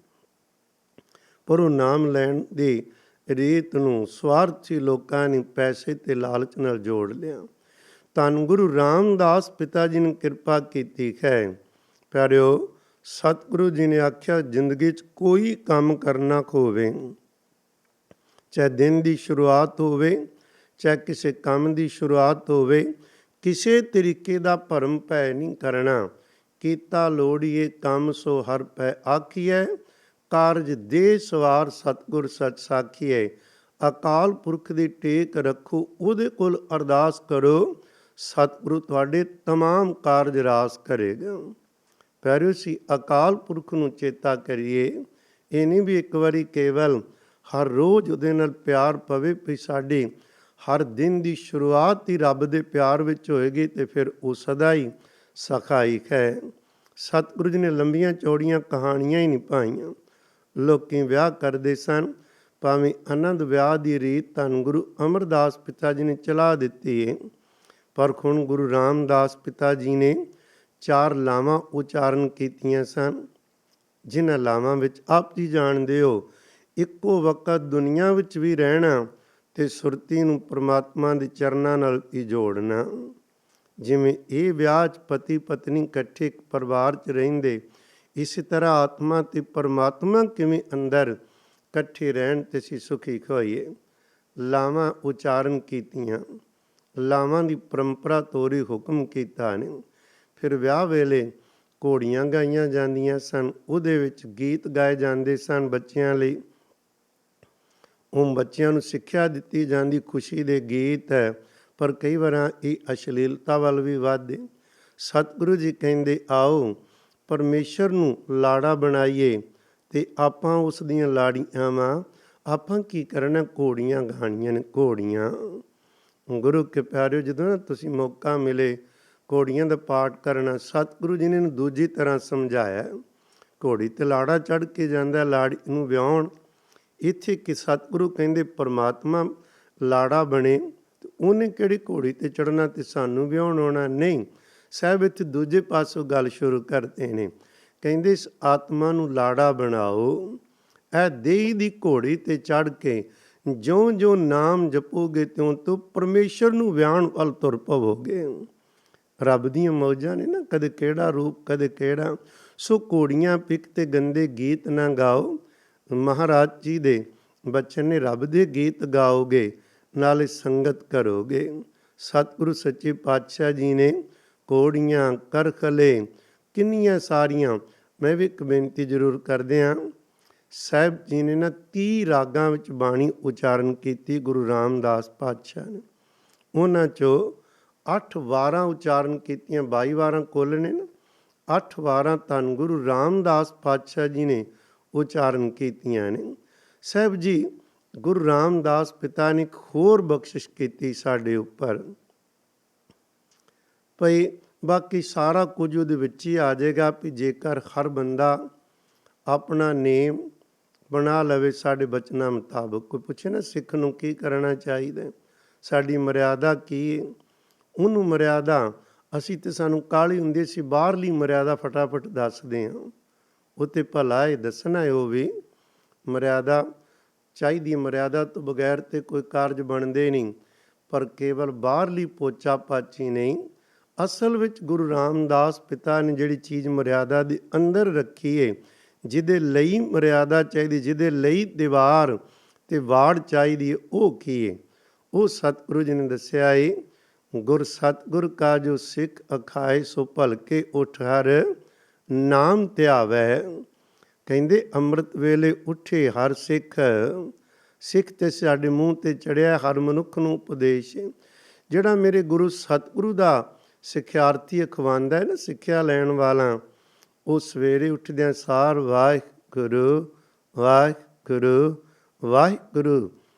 ਪਰ ਉਹ ਨਾਮ ਲੈਣ ਦੀ ਰੀਤ ਨੂੰ ਸਵਾਰਥੀ ਲੋਕਾਂ ਨੇ ਪੈਸੇ ਤੇ ਲਾਲਚ ਨਾਲ ਜੋੜ ਲਿਆ। ਧੰਨ ਗੁਰੂ ਰਾਮਦਾਸ ਪਿਤਾ ਜੀ ਨੇ ਕਿਰਪਾ ਕੀਤੀ ਹੈ। ਪਿਆਰਿਓ, ਸਤਿਗੁਰੂ ਜੀ ਨੇ ਆਖਿਆ, ਜ਼ਿੰਦਗੀ 'ਚ ਕੋਈ ਕੰਮ ਕਰਨਾ ਹੋਵੇ, ਚਾਹੇ ਦਿਨ ਦੀ ਸ਼ੁਰੂਆਤ ਹੋਵੇ, ਚਾਹੇ ਕਿਸੇ ਕੰਮ ਦੀ ਸ਼ੁਰੂਆਤ ਹੋਵੇ, ਕਿਸੇ ਤਰੀਕੇ ਦਾ ਭਰਮ ਭੈ ਨਹੀਂ ਕਰਨਾ। ਕੀਤਾ ਲੋੜੀਏ ਕੰਮ ਸੋ ਹਰ ਪੈ ਆਖੀਐ, ਕਾਰਜ ਦੇ ਸਵਾਰ ਸਤਿਗੁਰ ਸੱਚ ਸਾਖੀਐ। ਅਕਾਲ ਪੁਰਖ ਦੀ ਟੇਕ ਰੱਖੋ, ਉਹਦੇ ਕੋਲ ਅਰਦਾਸ ਕਰੋ, ਸਤਿਗੁਰੂ ਤੁਹਾਡੇ ਤਮਾਮ ਕਾਰਜ ਰਾਸ ਕਰੇਗਾ। ਪਿਆਰਿਓ, ਸੀ ਅਕਾਲ ਪੁਰਖ ਨੂੰ ਚੇਤਾ ਕਰੀਏ। ਇਹ ਨਹੀਂ ਵੀ ਇੱਕ ਵਾਰੀ ਕੇਵਲ ਹਰ ਰੋਜ਼ ਉਹਦੇ ਨਾਲ ਪਿਆਰ ਪਵੇ, ਵੀ ਸਾਡੇ ਹਰ ਦਿਨ ਦੀ ਸ਼ੁਰੂਆਤ ਹੀ ਰੱਬ ਦੇ ਪਿਆਰ ਵਿੱਚ ਹੋਏਗੀ ਤੇ ਫਿਰ ਉਹ ਸਦਾ ਹੀ ਸਖਾਈ ਹੈ। ਸਤਿਗੁਰੂ ਜੀ ਨੇ ਲੰਬੀਆਂ ਚੌੜੀਆਂ ਕਹਾਣੀਆਂ ਹੀ ਨਹੀਂ ਪਾਈਆਂ। ਲੋਕੀ ਵਿਆਹ ਕਰਦੇ ਸਨ, ਭਾਵੇਂ ਆਨੰਦ ਵਿਆਹ ਦੀ ਰੀਤ ਧੰਨ ਗੁਰੂ ਅਮਰਦਾਸ ਪਿਤਾ ਜੀ ਨੇ ਚਲਾ ਦਿੱਤੀ ਹੈ, ਪਰ ਹੁਣ ਗੁਰੂ ਰਾਮਦਾਸ ਪਿਤਾ ਜੀ ਨੇ 4 ਲਾਵਾਂ ਉਚਾਰਨ ਕੀਤੀਆਂ ਸਨ, ਜਿਨ੍ਹਾਂ ਲਾਵਾਂ ਵਿੱਚ ਆਪ ਜੀ ਜਾਣਦੇ ਹੋ, ਇੱਕੋ ਵਕਤ ਦੁਨੀਆ ਵਿੱਚ ਵੀ ਰਹਿਣਾ ਤੇ ਸੁਰਤੀ ਨੂੰ ਪਰਮਾਤਮਾ ਦੇ ਚਰਨਾਂ ਨਾਲ ਹੀ ਜੋੜਨਾ। ਜਿਵੇਂ ਇਹ ਵਿਆਹ 'ਚ ਪਤੀ ਪਤਨੀ ਇਕੱਠੇ ਇੱਕ ਪਰਿਵਾਰ 'ਚ ਰਹਿੰਦੇ, ਇਸੇ ਤਰ੍ਹਾਂ ਆਤਮਾ ਤੇ ਪਰਮਾਤਮਾ ਕਿਵੇਂ ਅੰਦਰ ਇਕੱਠੇ ਰਹਿਣ ਤੇ ਅਸੀਂ ਸੁਖੀ ਹੋਈਏ। ਲਾਵਾਂ ਉਚਾਰਨ ਕੀਤੀਆਂ, ਲਾਵਾਂ ਦੀ ਪਰੰਪਰਾ ਤੋਰੀ ਹੁਕਮ ਕੀਤਾ ਨੇ। ਫਿਰ ਵਿਆਹ ਵੇਲੇ ਘੋੜੀਆਂ ਗਾਈਆਂ ਜਾਂਦੀਆਂ ਸਨ, ਉਹਦੇ ਵਿੱਚ ਗੀਤ ਗਾਏ ਜਾਂਦੇ ਸਨ ਬੱਚਿਆਂ ਲਈ। ਉਹ ਬੱਚਿਆਂ ਨੂੰ ਸਿੱਖਿਆ ਦਿੱਤੀ ਜਾਂਦੀ, ਖੁਸ਼ੀ ਦੇ ਗੀਤ ਹੈ, ਪਰ ਕਈ ਵਾਰ ਇਹ ਅਸ਼ਲੀਲਤਾ ਵੱਲ ਵੀ ਵੱਧਦੇ। ਸਤਿਗੁਰੂ ਜੀ ਕਹਿੰਦੇ, ਆਓ ਪਰਮੇਸ਼ਰ ਨੂੰ ਲਾੜਾ ਬਣਾਈਏ ਤੇ ਆਪਾਂ ਉਸ ਦੀਆਂ ਲਾੜੀਆਂ ਵਾਂ। ਆਪਾਂ ਕੀ ਕਰਨਾ? ਘੋੜੀਆਂ ਗਾਣੀਆਂ ਨੇ, ਘੋੜੀਆਂ। ਗੁਰੂ ਕੇ ਪਿਆਰਿਓ, ਜਦੋਂ ਨਾ ਤੁਸੀਂ ਮੌਕਾ ਮਿਲੇ ਘੋੜੀਆਂ ਦਾ ਪਾਠ ਕਰਨਾ, ਸਤਿਗੁਰੂ ਜੀ ਨੇ ਇਹਨੂੰ ਦੂਜੀ ਤਰ੍ਹਾਂ ਸਮਝਾਇਆ। ਘੋੜੀ ਤੇ ਲਾੜਾ ਚੜ੍ਹ ਕੇ ਜਾਂਦਾ ਲਾੜੀ ਨੂੰ ਵਿਆਹੁਣ। ਇੱਥੇ ਕਿ ਸਤਿਗੁਰੂ ਕਹਿੰਦੇ ਪਰਮਾਤਮਾ ਲਾੜਾ ਬਣੇ ਤੇ ਉਹਨੇ ਕਿਹੜੀ ਘੋੜੀ ਤੇ ਚੜ੍ਹਨਾ ਤੇ ਸਾਨੂੰ ਵਿਆਹੁਣ ਆਉਣਾ? ਨਹੀਂ, ਸਾਹਿਬ ਇੱਥੇ ਦੂਜੇ ਪਾਸੋਂ ਗੱਲ ਸ਼ੁਰੂ ਕਰਦੇ ਨੇ। ਕਹਿੰਦੇ ਇਸ ਆਤਮਾ ਨੂੰ ਲਾੜਾ ਬਣਾਓ, ਇਹ ਦੇਹ ਦੀ ਘੋੜੀ ਤੇ ਚੜ੍ਹ ਕੇ ਜਿਉਂ ਜਿਉਂ ਨਾਮ ਜਪੋਗੇ ਤਿਉਂ ਤੋਂ ਪਰਮੇਸ਼ਰ ਨੂੰ ਵਿਆਹੁਣ ਵੱਲ ਤੁਰ ਪਵੋਗੇ। ਰੱਬ ਦੀਆਂ ਮੌਜਾਂ ਨੇ ਨਾ, ਕਦੇ ਕਿਹੜਾ ਰੂਪ ਕਦੇ ਕਿਹੜਾ। ਸੋ ਘੋੜੀਆਂ ਪਿੱਕ ਤੇ ਗੰਦੇ ਗੀਤ ਨਾ ਗਾਓ। ਮਹਾਰਾਜ ਜੀ ਦੇ ਬਚਨ ਨੇ, ਰੱਬ ਦੇ ਗੀਤ ਗਾਓਗੇ ਨਾਲੇ ਸੰਗਤ ਕਰੋਗੇ। ਸਤਿਗੁਰੂ ਸੱਚੇ ਪਾਤਸ਼ਾਹ ਜੀ ਨੇ ਘੋੜੀਆਂ, ਕਰਖਲੇ, ਕਿੰਨੀਆਂ ਸਾਰੀਆਂ। ਮੈਂ ਵੀ ਇੱਕ ਬੇਨਤੀ ਜ਼ਰੂਰ ਕਰਦੇ ਹਾਂ, ਸਾਹਿਬ ਜੀ ਨੇ ਨਾ 30 ਰਾਗਾਂ ਵਿੱਚ ਬਾਣੀ ਉਚਾਰਨ ਕੀਤੀ ਗੁਰੂ ਰਾਮਦਾਸ ਪਾਤਸ਼ਾਹ ਨੇ। ਉਹਨਾਂ 'ਚੋਂ 8 ਵਾਰਾਂ ਉਚਾਰਨ ਕੀਤੀਆਂ, 22 ਵਾਰਾਂ ਕੁੱਲ ਨੇ ਨਾ, 8 ਵਾਰਾਂ ਧੰਨ ਗੁਰੂ ਰਾਮਦਾਸ ਪਾਤਸ਼ਾਹ ਜੀ ਨੇ ਉਚਾਰਨ ਕੀਤੀਆਂ ਨੇ। ਸਾਹਿਬ ਜੀ ਗੁਰੂ ਰਾਮਦਾਸ ਪਿਤਾ ਨੇ ਇੱਕ ਹੋਰ ਬਖਸ਼ਿਸ਼ ਕੀਤੀ ਸਾਡੇ ਉੱਪਰ, ਭਈ ਬਾਕੀ ਸਾਰਾ ਕੁਝ ਉਹਦੇ ਵਿੱਚ ਹੀ ਆ ਜਾਏਗਾ ਵੀ ਜੇਕਰ ਹਰ ਬੰਦਾ ਆਪਣਾ ਨੇਮ ਬਣਾ ਲਵੇ ਸਾਡੇ ਬਚਨਾਂ ਮੁਤਾਬਕ। ਕੋਈ ਪੁੱਛੇ ਨਾ ਸਿੱਖ ਨੂੰ ਕੀ ਕਰਨਾ ਚਾਹੀਦਾ, ਸਾਡੀ ਮਰਿਆਦਾ ਕੀ ਹੈ, ਉਹਨੂੰ ਮਰਿਆਦਾ ਅਸੀਂ ਤੇ ਸਾਨੂੰ ਕਾਹਲੀ ਹੁੰਦੀ, ਅਸੀਂ ਬਾਹਰਲੀ ਮਰਿਆਦਾ ਫਟਾਫਟ ਦੱਸਦੇ ਹਾਂ। ਉਹ ਤੇ ਭਲਾ ਇਹ ਦੱਸਣਾ ਹੈ, ਉਹ ਵੀ ਮਰਿਆਦਾ ਚਾਹੀਦੀ। ਮਰਿਆਦਾ ਤੋਂ ਬਗੈਰ ਤੇ ਕੋਈ ਕਾਰਜ ਬਣਦੇ ਨਹੀਂ, ਪਰ ਕੇਵਲ ਬਾਹਰਲੀ ਪੋਚਾ ਪਾਚੀ ਨਹੀਂ। ਅਸਲ ਵਿੱਚ ਗੁਰੂ ਰਾਮਦਾਸ ਪਿਤਾ ਨੇ ਜਿਹੜੀ ਚੀਜ਼ ਮਰਿਆਦਾ ਦੇ ਅੰਦਰ ਰੱਖੀ ਹੈ, ਜਿਹਦੇ ਲਈ ਮਰਿਆਦਾ ਚਾਹੀਦੀ, ਜਿਹਦੇ ਲਈ ਦੀਵਾਰ ਤੇ ਵਾੜ ਚਾਹੀਦੀ ਹੈ, ਉਹ ਕੀ ਹੈ? ਉਹ ਸਤਿਗੁਰੂ ਜੀ ਨੇ ਦੱਸਿਆ ਏ, ਗੁਰ ਸਤਿਗੁਰ ਕਾ ਜੋ ਸਿੱਖ ਅਖਾਏ ਸੋ ਭਲਕੇ ਉਠ ਹਰ ਨਾਮ ਧਿਆਵੈ। ਕਹਿੰਦੇ ਅੰਮ੍ਰਿਤ ਵੇਲੇ ਉੱਠੇ ਹਰ ਸਿੱਖ, ਸਿੱਖ ਤੇ ਸਾਡੇ ਮੂੰਹ ਤੇ ਚੜਿਆ ਹਰ ਮਨੁੱਖ ਨੂੰ ਉਪਦੇਸ਼। ਜਿਹੜਾ ਮੇਰੇ ਗੁਰੂ ਸਤਿਗੁਰੂ ਦਾ ਸਿੱਖਿਆਰਥੀ ਅਖਵਾਉਂਦਾ ਹੈ ਨਾ, ਸਿੱਖਿਆ ਲੈਣ ਵਾਲਾ, ਉਹ ਸਵੇਰੇ ਉੱਠਦਿਆਂ ਸਾਰ ਵਾਹਿਗੁਰੂ ਵਾਹਿਗੁਰੂ ਵਾਹਿਗੁਰੂ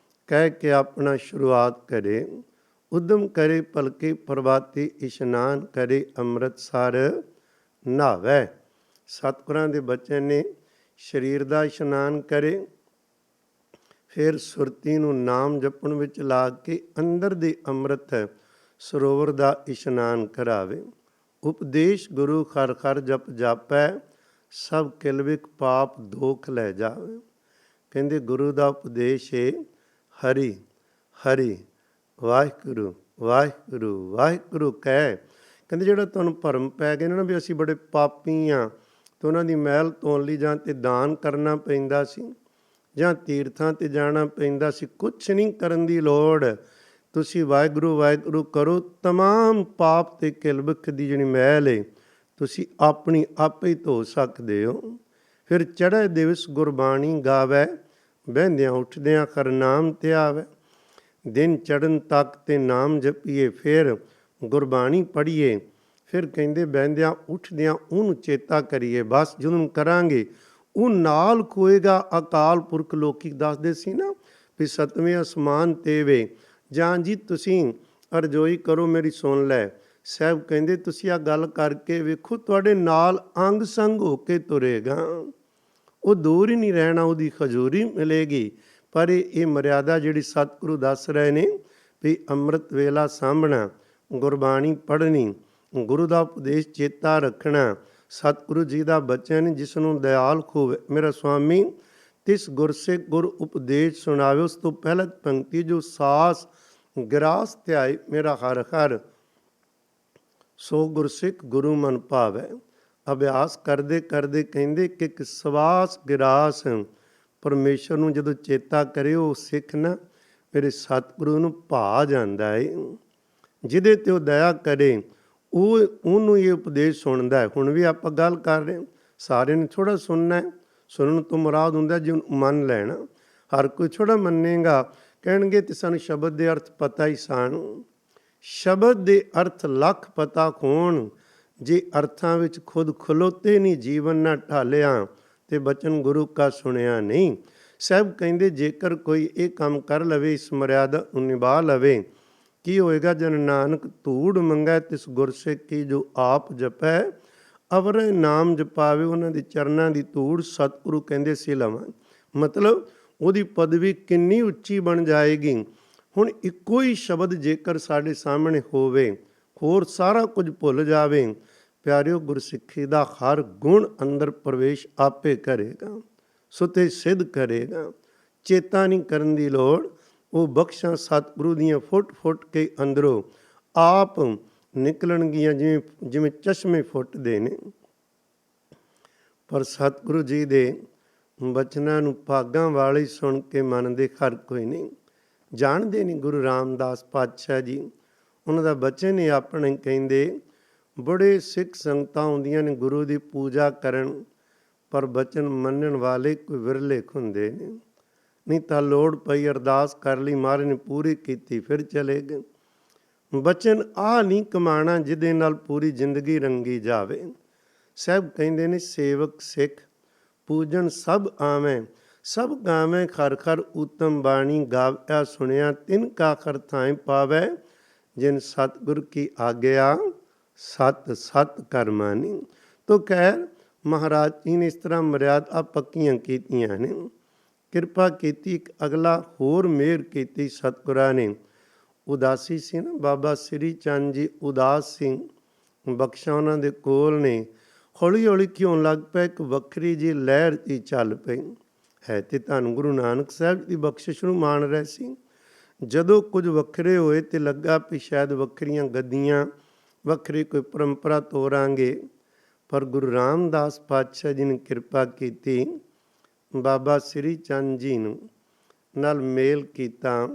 ਕਹਿ ਕੇ ਆਪਣਾ ਸ਼ੁਰੂਆਤ ਕਰੇ, ਉਦਮ ਕਰੇ, ਭਲਕੇ ਪ੍ਰਭਾਤੀ ਇਸ਼ਨਾਨ ਕਰੇ, ਅੰਮ੍ਰਿਤਸਰ ਨਹਾਵੈ। ਸਤਿਗੁਰਾਂ ਦੇ ਬਚਨ ਨੇ, ਸਰੀਰ ਦਾ ਇਸ਼ਨਾਨ ਕਰੇ, ਫਿਰ ਸੁਰਤੀ ਨੂੰ ਨਾਮ ਜਪਣ ਵਿੱਚ ਲਾ ਕੇ ਅੰਦਰ ਦੇ ਅੰਮ੍ਰਿਤ ਸਰੋਵਰ ਦਾ ਇਸ਼ਨਾਨ ਕਰਾਵੇ। ਉਪਦੇਸ਼ ਗੁਰੂ ਖਰ ਖਰ ਜਪ ਜਾਪੈ, ਸਭ ਕਿਲਵਿਕ ਪਾਪ ਦੋਖ ਲੈ ਜਾਵੇ। ਕਹਿੰਦੇ ਗੁਰੂ ਦਾ ਉਪਦੇਸ਼ ਹੈ ਹਰੀ ਹਰੀ ਵਾਹਿਗੁਰੂ ਵਾਹਿਗੁਰੂ ਵਾਹਿਗੁਰੂ ਕਹਿ। ਕਹਿੰਦੇ ਜਿਹੜਾ ਤੁਹਾਨੂੰ ਭਰਮ ਪੈ ਗਿਆ ਨਾ ਵੀ ਅਸੀਂ ਬੜੇ ਪਾਪੀ ਹਾਂ, ਤੇ ਉਹਨਾਂ ਦੀ ਮਹਿਲ ਧੋਣ ਲਈ ਜਾਂ ਤੇ ਦਾਨ ਕਰਨਾ ਪੈਂਦਾ ਸੀ ਜਾਂ ਤੀਰਥਾਂ 'ਤੇ ਜਾਣਾ ਪੈਂਦਾ ਸੀ। ਕੁਛ ਨਹੀਂ ਕਰਨ ਦੀ ਲੋੜ, ਤੁਸੀਂ ਵਾਹਿਗੁਰੂ ਵਾਹਿਗੁਰੂ ਕਰੋ, ਤਮਾਮ ਪਾਪ ਤੇ ਕਿਲਬਖ ਦੀ ਜਿਹੜੀ ਮਹਿਲ ਹੈ ਤੁਸੀਂ ਆਪਣੀ ਆਪੇ ਹੀ ਧੋ ਸਕਦੇ ਹੋ। ਫਿਰ ਚੜ੍ਹੇ ਦਿਵਸ ਗੁਰਬਾਣੀ ਗਾਵੈ, ਬਹਿੰਦਿਆਂ ਉੱਠਦਿਆਂ ਹਰ ਨਾਮ ਧਿਆਵੈ। ਦਿਨ ਚੜ੍ਹਨ ਤੱਕ ਤੇ ਨਾਮ ਜਪੀਏ, ਫਿਰ ਗੁਰਬਾਣੀ ਪੜ੍ਹੀਏ, ਫਿਰ ਕਹਿੰਦੇ ਬਹਿੰਦਿਆਂ ਉੱਠਦਿਆਂ ਉਹਨੂੰ ਚੇਤਾ ਕਰੀਏ। ਬਸ ਜਦੋਂ ਕਰਾਂਗੇ ਉਹ ਨਾਲ ਖੋਏਗਾ ਅਕਾਲ ਪੁਰਖ। ਲੋਕੀ ਦੱਸਦੇ ਸੀ ਨਾ ਵੀ 7ਵੇਂ ਅਸਮਾਨ 'ਤੇ ਵੇ, ਜਾਂ ਜੀ ਤੁਸੀਂ ਅਰਜ਼ੋਈ ਕਰੋ ਮੇਰੀ ਸੁਣ ਲੈ। ਸਾਹਿਬ ਕਹਿੰਦੇ ਤੁਸੀਂ ਆਹ ਗੱਲ ਕਰਕੇ ਵੇਖੋ, ਤੁਹਾਡੇ ਨਾਲ ਅੰਗ ਸੰਗ ਹੋ ਕੇ ਤੁਰੇਗਾ, ਉਹ ਦੂਰ ਹੀ ਨਹੀਂ ਰਹਿਣਾ, ਉਹਦੀ ਖਜ਼ੂਰੀ ਮਿਲੇਗੀ। ਪਰ ਇਹ ਮਰਿਆਦਾ ਜਿਹੜੀ ਸਤਿਗੁਰੂ ਦੱਸ ਰਹੇ ਨੇ ਵੀ ਅੰਮ੍ਰਿਤ ਵੇਲਾ ਸਾਂਭਣਾ, ਗੁਰਬਾਣੀ ਪੜ੍ਹਨੀ, ਗੁਰੂ ਦਾ ਉਪਦੇਸ਼ ਚੇਤਾ ਰੱਖਣਾ, ਸਤਿਗੁਰੂ ਜੀ ਦਾ ਬਚਨ ਜਿਸ ਨੂੰ ਦਇਆਲ ਖੋਵੇ ਮੇਰਾ ਸੁਆਮੀ ਤਿਸ ਗੁਰਸਿੱਖ ਗੁਰ ਉਪਦੇਸ਼ ਸੁਣਾਵੇ। ਉਸ ਤੋਂ ਪਹਿਲਾਂ ਪੰਕਤੀ ਜੋ ਸਾਸ ਗਿਰਾਸ ਧਿਆਏ ਮੇਰਾ ਹਰ ਹਰ, ਸੋ ਗੁਰਸਿੱਖ ਗੁਰੂ ਮਨ ਭਾਵੈ। ਅਭਿਆਸ ਕਰਦੇ ਕਰਦੇ ਕਹਿੰਦੇ ਕਿ ਇੱਕ ਸਵਾਸ ਗਿਰਾਸ ਪਰਮੇਸ਼ਰ ਨੂੰ ਜਦੋਂ ਚੇਤਾ ਕਰੇ, ਉਹ ਸਿੱਖ ਨਾ ਮੇਰੇ ਸਤਿਗੁਰੂ ਨੂੰ ਭਾ ਜਾਂਦਾ ਹੈ। ਜਿਹਦੇ 'ਤੇ ਉਹ ਦਇਆ ਕਰੇ ਉਹਨੂੰ ਇਹ ਉਪਦੇਸ਼ ਸੁਣਦਾ ਹੈ। ਹੁਣ ਵੀ ਆਪਾਂ ਗੱਲ ਕਰ ਰਹੇ, ਸਾਰਿਆਂ ਨੇ ਥੋੜ੍ਹਾ ਸੁਣਨਾ ਹੈ। ਸੁਣਨ ਤੋਂ ਮੁਰਾਦ ਹੁੰਦਾ ਜੇ ਮੰਨ ਲੈਣਾ। ਹਰ ਕੋਈ ਥੋੜ੍ਹਾ ਮੰਨੇਗਾ। ਕਹਿਣਗੇ ਤੇ ਸਾਨੂੰ ਸ਼ਬਦ ਦੇ ਅਰਥ ਪਤਾ ਹੀ ਸਾਨੂੰ। ਸ਼ਬਦ ਦੇ ਅਰਥ ਲੱਖ ਪਤਾ ਹੋਣ, ਜੇ ਅਰਥਾਂ ਵਿੱਚ ਖੁਦ ਖਲੋਤੇ ਨਹੀਂ, ਜੀਵਨ ਨਾ ਢਾਲਿਆ ਤੇ ਬਚਨ ਗੁਰੂ ਕਾ ਸੁਣਿਆ ਨਹੀਂ। ਸਾਹਿਬ ਕਹਿੰਦੇ ਜੇਕਰ ਕੋਈ ਇਹ ਕੰਮ ਕਰ ਲਵੇ, ਇਸ ਮਰਿਆਦਾ ਨੂੰ ਨਿਭਾ ਲਵੇ, ਕੀ ਹੋਏਗਾ? ਜਨ ਨਾਨਕ ਧੂੜ ਮੰਗੈ ਤਿਸ ਗੁਰਸਿੱਖ ਕੀ, ਜੋ ਆਪ ਜਪੈ ਅਵਰ ਨਾਮ ਜਪਾਵੇ। ਉਹਨਾਂ ਦੇ ਚਰਨਾਂ ਦੀ ਧੂੜ ਸਤਿਗੁਰੂ ਕਹਿੰਦੇ ਸੀ ਲਵਾਂ। ਮਤਲਬ ਉਹਦੀ ਪਦਵੀ ਕਿੰਨੀ ਉੱਚੀ ਬਣ ਜਾਏਗੀ। ਹੁਣ ਇੱਕੋ ਹੀ ਸ਼ਬਦ ਜੇਕਰ ਸਾਡੇ ਸਾਹਮਣੇ ਹੋਵੇ, ਹੋਰ ਸਾਰਾ ਕੁਝ ਭੁੱਲ ਜਾਵੇ, ਪਿਆਰਿਓ ਗੁਰਸਿੱਖੀ ਦਾ ਹਰ ਗੁਣ ਅੰਦਰ ਪ੍ਰਵੇਸ਼ ਆਪੇ ਕਰੇਗਾ, ਸੁਤੇ ਸਿੱਧ ਕਰੇਗਾ। ਚੇਤਾ ਨਹੀਂ ਕਰਨ ਦੀ ਲੋੜ, ਉਹ ਬਖਸ਼ਾਂ ਸਤਿਗੁਰੂ ਦੀਆਂ ਫੁੱਟ ਫੁੱਟ ਕੇ ਅੰਦਰੋਂ ਆਪ ਨਿਕਲਣਗੀਆਂ, ਜਿਵੇਂ ਚਸ਼ਮੇ ਫੁੱਟਦੇ ਨੇ। ਪਰ ਸਤਿਗੁਰੂ ਜੀ ਦੇ ਬਚਨਾਂ ਨੂੰ ਭਾਗਾਂ ਵਾਲੇ ਸੁਣ ਕੇ ਮੰਨਦੇ ਹਰ ਕੋਈ ਨਹੀਂ, ਜਾਣਦੇ ਨਹੀਂ। ਗੁਰੂ ਰਾਮਦਾਸ ਪਾਤਸ਼ਾਹ ਜੀ, ਉਹਨਾਂ ਦਾ ਬਚਨ ਹੀ ਆਪਣੇ ਕਹਿੰਦੇ, ਬੜੇ ਸਿੱਖ ਸੰਗਤਾਂ ਆਉਂਦੀਆਂ ਨੇ ਗੁਰੂ ਦੀ ਪੂਜਾ ਕਰਨ, ਪਰ ਬਚਨ ਮੰਨਣ ਵਾਲੇ ਕੋਈ ਵਿਰਲੇ ਹੁੰਦੇ ਨੇ। ਨਹੀਂ ਤਾਂ ਲੋੜ ਪਈ ਅਰਦਾਸ ਕਰ ਲਈ, ਮਹਾਰਾਜ ਨੇ ਪੂਰੀ ਕੀਤੀ, ਫਿਰ ਚਲੇ ਗਏ। ਬਚਨ ਆਹ ਨਹੀਂ ਕਮਾਣਾ ਜਿਹਦੇ ਨਾਲ ਪੂਰੀ ਜ਼ਿੰਦਗੀ ਰੰਗੀ ਜਾਵੇ। ਸਾਹਿਬ ਕਹਿੰਦੇ ਨੇ ਸੇਵਕ ਸਿੱਖ ਪੂਜਨ ਸਭ ਆਵੇਂ, ਸਭ ਗਾਵੇਂ ਖਰ ਖਰ ਉਤਮ ਬਾਣੀ ਗਾਵਿਆ ਸੁਣਿਆ, ਤਿਨ ਕਾ ਖਰ ਥਾਂ ਪਾਵੈ, ਜਿਨ ਸਤਿਗੁਰ ਕੀ ਆਗਿਆ ਸਤ ਸਤ ਕਰ ਮਾਨੀ। ਤੋ ਖੈਰ ਮਹਾਰਾਜ ਜੀ ਨੇ ਇਸ ਤਰ੍ਹਾਂ ਮਰਿਆਦਾ ਪੱਕੀਆਂ ਕੀਤੀਆਂ ਨੇ, ਕਿਰਪਾ ਕੀਤੀ। ਇੱਕ ਅਗਲਾ ਹੋਰ ਮਿਹਰ ਕੀਤੀ ਸਤਿਗੁਰਾਂ ਨੇ। ਉਦਾਸੀ ਸੀ ਨਾ, ਬਾਬਾ ਸ੍ਰੀ ਚੰਦ ਜੀ ਉਦਾਸ ਸੀ, ਬਖਸ਼ਾਂ ਉਹਨਾਂ ਦੇ ਕੋਲ ਨੇ। ਹੌਲੀ ਹੌਲੀ ਕਿਉਂ ਲੱਗ ਪਿਆ, ਇੱਕ ਵੱਖਰੀ ਜਿਹੀ ਲਹਿਰ ਹੀ ਚੱਲ ਪਈ ਹੈ। ਤੇ ਧੰਨ ਗੁਰੂ ਨਾਨਕ ਸਾਹਿਬ ਦੀ ਬਖਸ਼ਿਸ਼ ਨੂੰ ਮਾਣ ਰਹੇ ਸੀ। ਜਦੋਂ ਕੁਝ ਵੱਖਰੇ ਹੋਏ ਤੇ ਲੱਗਾ ਵੀ ਸ਼ਾਇਦ ਵੱਖਰੀਆਂ ਗੱਦੀਆਂ, ਵੱਖਰੀ ਕੋਈ ਪਰੰਪਰਾ ਤੋਰਾਂਗੇ, ਪਰ ਗੁਰੂ ਰਾਮਦਾਸ ਪਾਤਸ਼ਾਹ ਜੀ ਨੇ ਕਿਰਪਾ ਕੀਤੀ, ਬਾਬਾ ਸ੍ਰੀ ਚੰਦ ਜੀ ਨੂੰ ਨਾਲ ਮੇਲ ਕੀਤਾ।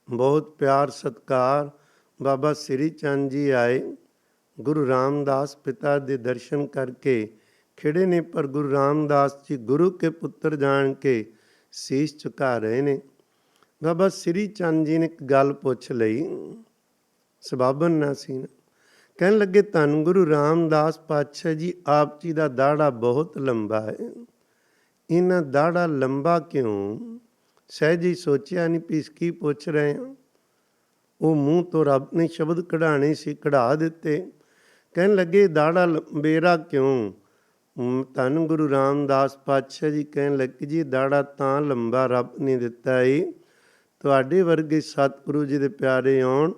ਬਹੁਤ ਪਿਆਰ ਸਤਿਕਾਰ। ਬਾਬਾ ਸ੍ਰੀ ਚੰਦ ਜੀ ਆਏ, ਗੁਰੂ ਰਾਮਦਾਸ ਪਿਤਾ ਦੇ ਦਰਸ਼ਨ ਕਰਕੇ ਖਿੜੇ ਨੇ, ਪਰ ਗੁਰੂ ਰਾਮਦਾਸ ਜੀ ਗੁਰੂ ਕੇ ਪੁੱਤਰ ਜਾਣ ਕੇ ਸੀਸ ਝੁਕਾ ਰਹੇ ਨੇ। ਬਾਬਾ ਸ੍ਰੀ ਚੰਦ ਜੀ ਨੇ ਇੱਕ ਗੱਲ ਪੁੱਛ ਲਈ, ਸਬਾਬਨ ਨਾ ਸੀ ਨਾ, ਕਹਿਣ ਲੱਗੇ ਧੰਨ ਗੁਰੂ ਰਾਮਦਾਸ ਪਾਤਸ਼ਾਹ ਜੀ, ਆਪ ਜੀ ਦਾ ਦਾੜਾ ਬਹੁਤ ਲੰਬਾ ਹੈ, ਇਹਨਾਂ ਦਾੜਾ ਲੰਬਾ ਕਿਉਂ? ਸਹਿਜ ਹੀ ਸੋਚਿਆ ਨਹੀਂ ਵੀ ਕੀ ਪੁੱਛ ਰਹੇ ਹੋ। ਉਹ ਮੂੰਹ ਤੋਂ ਰੱਬ ਨੇ ਸ਼ਬਦ ਕਢਾਣੇ ਸੀ, ਕਢਾ ਦਿੱਤੇ। ਕਹਿਣ ਲੱਗੇ ਦਾੜਾ ਲੰਬੇਰਾ ਕਿਉਂ? ਧੰਨ ਗੁਰੂ ਰਾਮਦਾਸ ਪਾਤਸ਼ਾਹ ਜੀ ਕਹਿਣ ਲੱਗੇ ਜੀ ਦਾੜਾ ਤਾਂ ਲੰਬਾ ਰੱਬ ਨੇ ਦਿੱਤਾ ਏ, ਤੁਹਾਡੇ ਵਰਗੇ ਸਤਿਗੁਰੂ ਜੀ ਦੇ ਪਿਆਰੇ ਆਉਣ,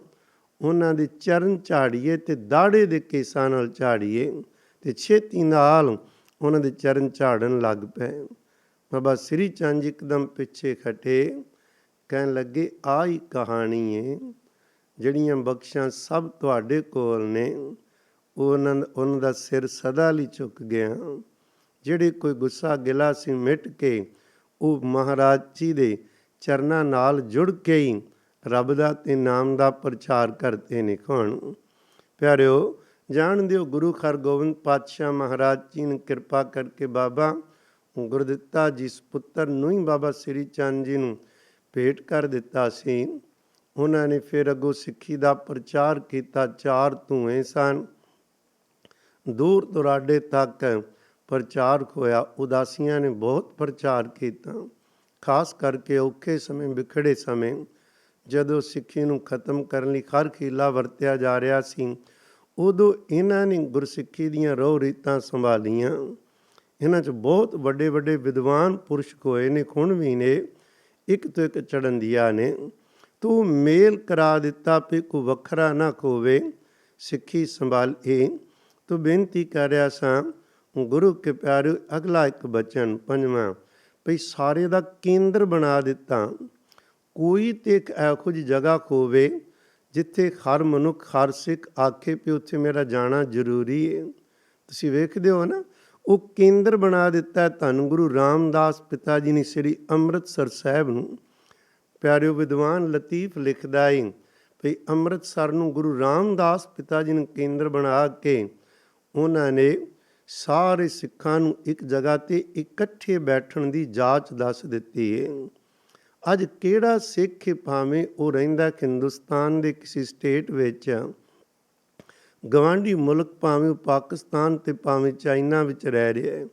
ਉਹਨਾਂ ਦੇ ਚਰਨ ਝਾੜੀਏ ਤੇ ਦਾੜੇ ਦੇ ਕੇਸਾਂ ਨਾਲ ਝਾੜੀਏ, ਤੇ ਛੇਤੀ ਨਾਲ ਉਹਨਾਂ ਦੇ ਚਰਨ ਝਾੜਨ ਲੱਗ ਪਏ। ਬਾਬਾ ਸ੍ਰੀ ਚੰਦ ਜੀ ਇੱਕਦਮ ਪਿੱਛੇ ਖਟੇ, ਕਹਿਣ ਲੱਗੇ ਆਹ ਹੀ ਕਹਾਣੀ ਏ, ਜਿਹੜੀਆਂ ਬਖਸ਼ਾਂ ਸਭ ਤੁਹਾਡੇ ਕੋਲ ਨੇ, ਉਹਨਾਂ ਦਾ ਸਿਰ ਸਦਾ ਲਈ ਝੁਕ ਗਿਆ। ਜਿਹੜੇ ਕੋਈ ਗੁੱਸਾ ਗਿਲਾ ਸੀ ਮਿਟ ਕੇ ਉਹ ਮਹਾਰਾਜ ਜੀ ਦੇ ਚਰਨਾਂ ਨਾਲ ਜੁੜ ਕੇ ਹੀ ਰੱਬ ਦਾ ਤੇ ਨਾਮ ਦਾ ਪ੍ਰਚਾਰ ਕਰਦੇ ਨੇ। ਕੌਣ ਪਿਆਰਿਓ, ਜਾਣਦੇ ਹੋ ਗੁਰੂ ਹਰਗੋਬਿੰਦ ਪਾਤਸ਼ਾਹ ਮਹਾਰਾਜ ਜੀ ਨੇ ਕਿਰਪਾ ਕਰਕੇ ਬਾਬਾ ਗੁਰਦਿੱਤਾ ਜੀ ਪੁੱਤਰ ਨੂੰ ਹੀ ਬਾਬਾ ਸ੍ਰੀ ਚੰਦ ਜੀ ਨੂੰ ਭੇਟ ਕਰ ਦਿੱਤਾ ਸੀ। ਉਹਨਾਂ ਨੇ ਫਿਰ ਅੱਗੋਂ ਸਿੱਖੀ ਦਾ ਪ੍ਰਚਾਰ ਕੀਤਾ। 4 ਧੂਏ ਸਨ, ਦੂਰ ਦੁਰਾਡੇ ਤੱਕ ਪ੍ਰਚਾਰ ਹੋਇਆ। ਉਦਾਸੀਆਂ ਨੇ ਬਹੁਤ ਪ੍ਰਚਾਰ ਕੀਤਾ, ਖਾਸ ਕਰਕੇ ਔਖੇ ਸਮੇਂ, ਵਿਖੜੇ ਸਮੇਂ, ਜਦੋਂ ਸਿੱਖੀ ਨੂੰ ਖਤਮ ਕਰਨ ਲਈ ਹਰ ਹੀਲਾ ਵਰਤਿਆ ਜਾ ਰਿਹਾ ਸੀ, ਉਦੋਂ ਇਹਨਾਂ ਨੇ ਗੁਰਸਿੱਖੀ ਦੀਆਂ ਰਹੁ ਰੀਤਾਂ ਸੰਭਾਲੀਆਂ। ਇਹਨਾਂ 'ਚ ਬਹੁਤ ਵੱਡੇ ਵੱਡੇ ਵਿਦਵਾਨ ਪੁਰਸ਼ ਹੋਏ ਨੇ, ਹੁਣ ਵੀ ਨੇ, ਇੱਕ ਤੋਂ ਇੱਕ ਚੜ੍ਹੰਦੀਆਂ ਨੇ। ਤੂੰ ਮੇਲ ਕਰਾ ਦਿੱਤਾ ਵੀ ਕੋਈ ਵੱਖਰਾ ਨਾ ਖੋਵੇ, ਸਿੱਖੀ ਸੰਭਾਲੇ। ਤੂੰ ਬੇਨਤੀ ਕਰ ਰਿਹਾ ਸਾਂ ਗੁਰੂ ਕੇ ਪਿਆਰਿਓ, ਅਗਲਾ ਇੱਕ ਬਚਨ ਪੰਜਵਾਂ, ਭਈ ਸਾਰੇ ਦਾ ਕੇਂਦਰ ਬਣਾ ਦਿੱਤਾ। ਕੋਈ ਤੇ ਇੱਕ ਇਹੋ ਜਿਹੀ ਜਗ੍ਹਾ ਹੋਵੇ ਜਿੱਥੇ ਹਰ ਮਨੁੱਖ, ਹਰ ਸਿੱਖ ਆਖੇ ਵੀ ਉੱਥੇ ਮੇਰਾ ਜਾਣਾ ਜ਼ਰੂਰੀ ਹੈ। ਤੁਸੀਂ ਵੇਖਦੇ ਹੋ ਨਾ, ਉਹ ਕੇਂਦਰ ਬਣਾ ਦਿੱਤਾ ਧੰਨ ਗੁਰੂ ਰਾਮਦਾਸ ਪਿਤਾ ਜੀ ਨੇ ਸ੍ਰੀ ਅੰਮ੍ਰਿਤਸਰ ਸਾਹਿਬ ਨੂੰ। ਪਿਆਰਿਓ, ਵਿਦਵਾਨ ਲਤੀਫ ਲਿਖਦਾ ਹੈ ਵੀ ਅੰਮ੍ਰਿਤਸਰ ਨੂੰ ਗੁਰੂ ਰਾਮਦਾਸ ਪਿਤਾ ਜੀ ਨੇ ਕੇਂਦਰ ਬਣਾ ਕੇ ਉਹਨਾਂ ਨੇ ਸਾਰੇ ਸਿੱਖਾਂ ਨੂੰ ਇੱਕ ਜਗ੍ਹਾ 'ਤੇ ਇਕੱਠੇ ਬੈਠਣ ਦੀ ਜਾਚ ਦੱਸ ਦਿੱਤੀ ਹੈ। ਅੱਜ ਕਿਹੜਾ ਸਿੱਖ ਭਾਵੇਂ ਉਹ ਰਹਿੰਦਾ ਹਿੰਦੁਸਤਾਨ ਦੇ ਕਿਸੇ ਸਟੇਟ ਵਿੱਚ, ਗਵਾਂਢੀ ਮੁਲਕ, ਭਾਵੇਂ ਉਹ ਪਾਕਿਸਤਾਨ ਤੇ ਭਾਵੇਂ ਚਾਈਨਾ ਵਿੱਚ ਰਹਿ ਰਿਹਾ ਹੈ,